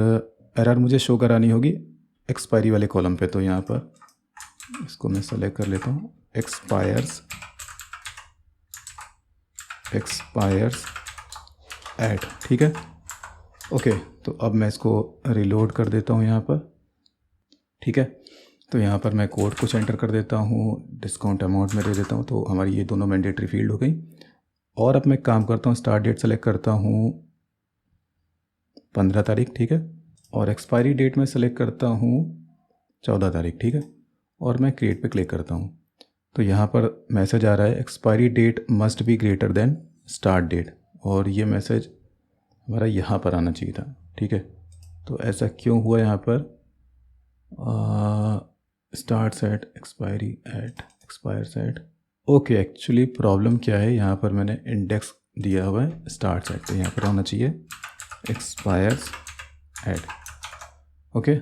एरर मुझे शो करानी होगी एक्सपायरी वाले कॉलम पे। तो यहाँ पर इसको मैं सेलेक्ट कर लेता हूँ, एक्सपायर्स एट, ठीक है। ओके, तो अब मैं इसको रिलोड कर देता हूँ यहाँ पर, ठीक है। तो यहाँ पर मैं कोड कुछ एंटर कर देता हूँ, डिस्काउंट अमाउंट में दे देता हूँ। तो हमारी ये दोनों मैंडेटरी फील्ड हो गई। और अब मैं काम करता हूँ, स्टार्ट डेट सेलेक्ट करता हूँ 15 तारीख, ठीक है। और एक्सपायरी डेट में सेलेक्ट करता हूँ 14 तारीख, ठीक है। और मैं क्रिएट पे क्लिक करता हूँ। तो यहाँ पर मैसेज आ रहा है, expiry date must be greater than start date. और ये मैसेज हमारा यहाँ पर आना चाहिए था, ठीक है। तो ऐसा क्यों हुआ यहाँ पर, starts at expiry at expires at. Okay, actually problem क्या है, यहाँ पर मैंने इंडेक्स दिया हुआ है स्टार्ट्स एट, तो यहाँ पर होना चाहिए एक्सपायर्स एट। ओके,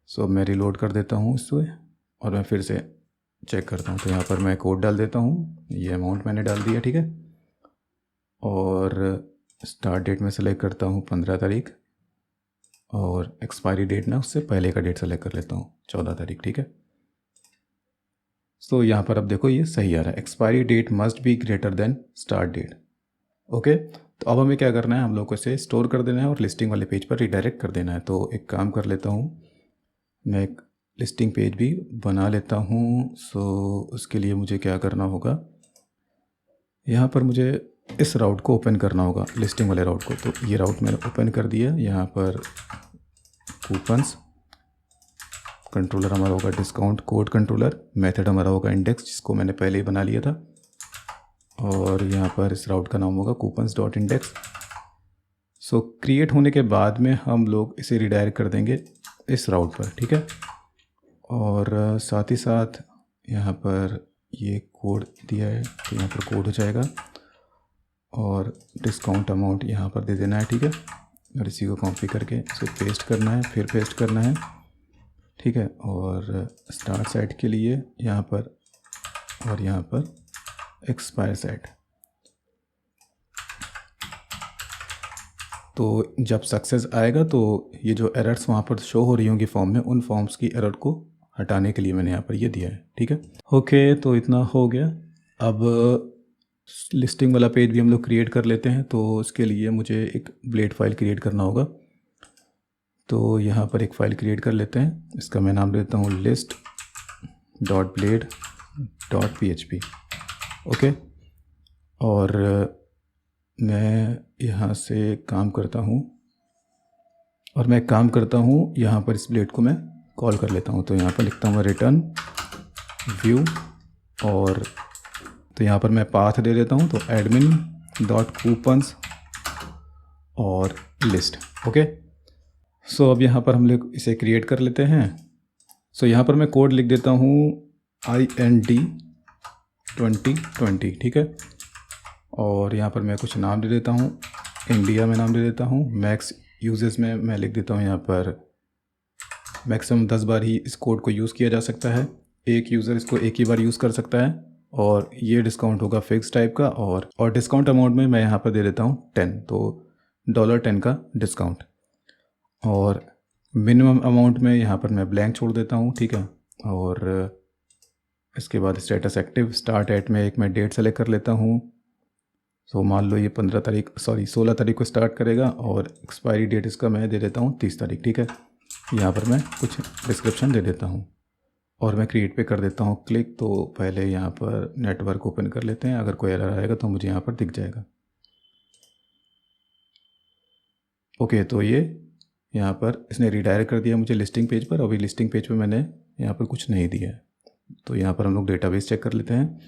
सो मैं रिलोड कर देता हूँ इसको और मैं फिर से चेक करता हूँ। तो यहाँ पर मैं कोड डाल देता हूँ, ये अमाउंट मैंने डाल दिया, ठीक है। और स्टार्ट डेट में सेलेक्ट करता हूँ 15 तारीख और एक्सपायरी डेट ना उससे पहले का डेट सेलेक्ट कर लेता हूँ 14 तारीख, ठीक है। तो यहाँ पर अब देखो ये सही आ रहा है, expiry date must be greater than start date. Okay, तो अब हमें क्या करना है, हम लोग को इसे स्टोर कर देना है और लिस्टिंग वाले पेज पर रिडायरेक्ट कर देना है। तो एक काम कर लेता हूँ, मैं एक लिस्टिंग पेज भी बना लेता हूँ। सो उसके लिए मुझे क्या करना होगा, यहाँ पर मुझे इस राउट को ओपन करना होगा, लिस्टिंग वाले राउट को। तो ये राउट मैंने ओपन कर दिया। यहाँ पर कूपन्स, कंट्रोलर हमारा होगा डिस्काउंट कोड कंट्रोलर, मेथड हमारा होगा इंडेक्स जिसको मैंने पहले ही बना लिया था। और यहाँ पर इस राउट का नाम होगा कूपन्स डॉट इंडेक्स। सो क्रिएट होने के बाद में हम लोग इसे रिडायरेक्ट कर देंगे इस राउट पर, ठीक है। और साथ ही साथ यहाँ पर ये कोड दिया है तो यहाँ पर कोड हो जाएगा और डिस्काउंट अमाउंट यहाँ पर दे देना है, ठीक है। और इसी को कॉपी करके इसको पेस्ट करना है, फिर पेस्ट करना है, ठीक है। और स्टार्ट साइट के लिए यहाँ पर और यहाँ पर एक्सपायर साइट। तो जब सक्सेस आएगा तो ये जो एरर्स वहाँ पर शो हो रही होंगी फॉर्म में, उन फॉर्म्स की एरर को हटाने के लिए मैंने यहाँ पर ये दिया है, ठीक है। ओके, तो इतना हो गया। अब लिस्टिंग वाला पेज भी हम लोग क्रिएट कर लेते हैं। तो उसके लिए मुझे एक ब्लेड फाइल क्रिएट करना होगा। तो यहाँ पर एक फ़ाइल क्रिएट कर लेते हैं, इसका मैं नाम देता हूँ list.blade.php। ओके, और मैं यहाँ से काम करता हूँ यहाँ पर इस ब्लेड को मैं कॉल कर लेता हूँ। तो यहाँ पर लिखता हूँ रिटर्न व्यू, और तो यहाँ पर मैं पाथ दे देता हूँ, तो admin.coupons और लिस्ट। ओके, सो अब यहाँ पर हम लोग इसे क्रिएट कर लेते हैं। सो यहाँ पर मैं कोड लिख देता हूँ IND 2020, ठीक है। और यहाँ पर मैं कुछ नाम दे देता हूँ, इंडिया में नाम दे देता हूँ। मैक्स यूजेस में मैं लिख देता हूँ यहाँ पर मैक्सिमम 10 बार ही इस कोड को यूज़ किया जा सकता है, एक यूज़र इसको एक ही बार यूज़ कर सकता है। और ये डिस्काउंट होगा फिक्स टाइप का, और डिस्काउंट अमाउंट में मैं यहाँ पर दे देता हूँ 10, तो $10 का डिस्काउंट। और मिनिमम अमाउंट में यहाँ पर मैं ब्लैंक छोड़ देता हूँ, ठीक है। और इसके बाद स्टेटस एक्टिव, स्टार्ट एट में एक मैं डेट सेलेक्ट कर लेता हूँ। सो मान लो ये 16 तारीख को स्टार्ट करेगा, और एक्सपायरी डेट इसका मैं दे देता हूँ 30 तारीख, ठीक है। यहाँ पर मैं कुछ डिस्क्रिप्शन दे देता हूँ और मैं क्रिएट पे कर देता हूँ क्लिक। तो पहले यहाँ पर नेटवर्क ओपन कर लेते हैं, अगर कोई एरर आएगा तो मुझे यहाँ पर दिख जाएगा। ओके, तो ये यहाँ पर इसने रिडायरेक्ट कर दिया मुझे लिस्टिंग पेज पर। अभी लिस्टिंग पेज पे मैंने यहाँ पर कुछ नहीं दिया है। तो यहाँ पर हम लोग डेटाबेस चेक कर लेते हैं।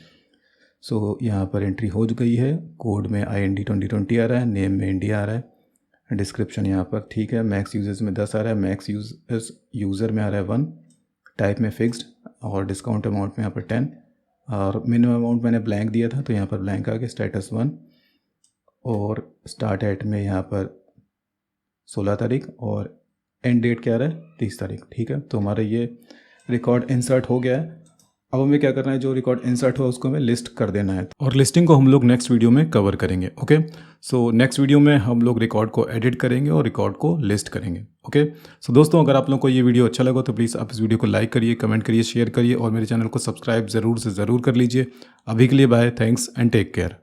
सो यहाँ पर एंट्री हो गई है, कोड में IND 2020 आ रहा है, नेम में इंडिया आ रहा है, डिस्क्रिप्शन यहाँ पर ठीक है, मैक्स यूजर्स में 10 आ रहा है, मैक्स यूज़र में आ रहा है 1, टाइप में फिक्स्ड, और डिस्काउंट अमाउंट में यहाँ पर 10, और मिनिमम अमाउंट मैंने ब्लैंक दिया था तो यहाँ पर ब्लैंक आ गया, स्टेटस 1। और स्टार्ट एट में यहाँ पर 16 तारीख, और एंड डेट क्या आ रहा है 30 तारीख, ठीक है। तो हमारा ये रिकॉर्ड इंसर्ट हो गया है। अब हमें क्या करना है, जो रिकॉर्ड इंसर्ट हुआ उसको हमें लिस्ट कर देना है, और लिस्टिंग को हम लोग नेक्स्ट वीडियो में कवर करेंगे। ओके, सो नेक्स्ट वीडियो में हम लोग रिकॉर्ड को एडिट करेंगे और रिकॉर्ड को लिस्ट करेंगे। ओके, सो दोस्तों, अगर आप लोगों को ये वीडियो अच्छा लगा तो प्लीज़ आप इस वीडियो को लाइक करिए, कमेंट करिए, शेयर करिए और मेरे चैनल को सब्सक्राइब ज़रूर से ज़रूर कर लीजिए। अभी के लिए bye, thanks and take care.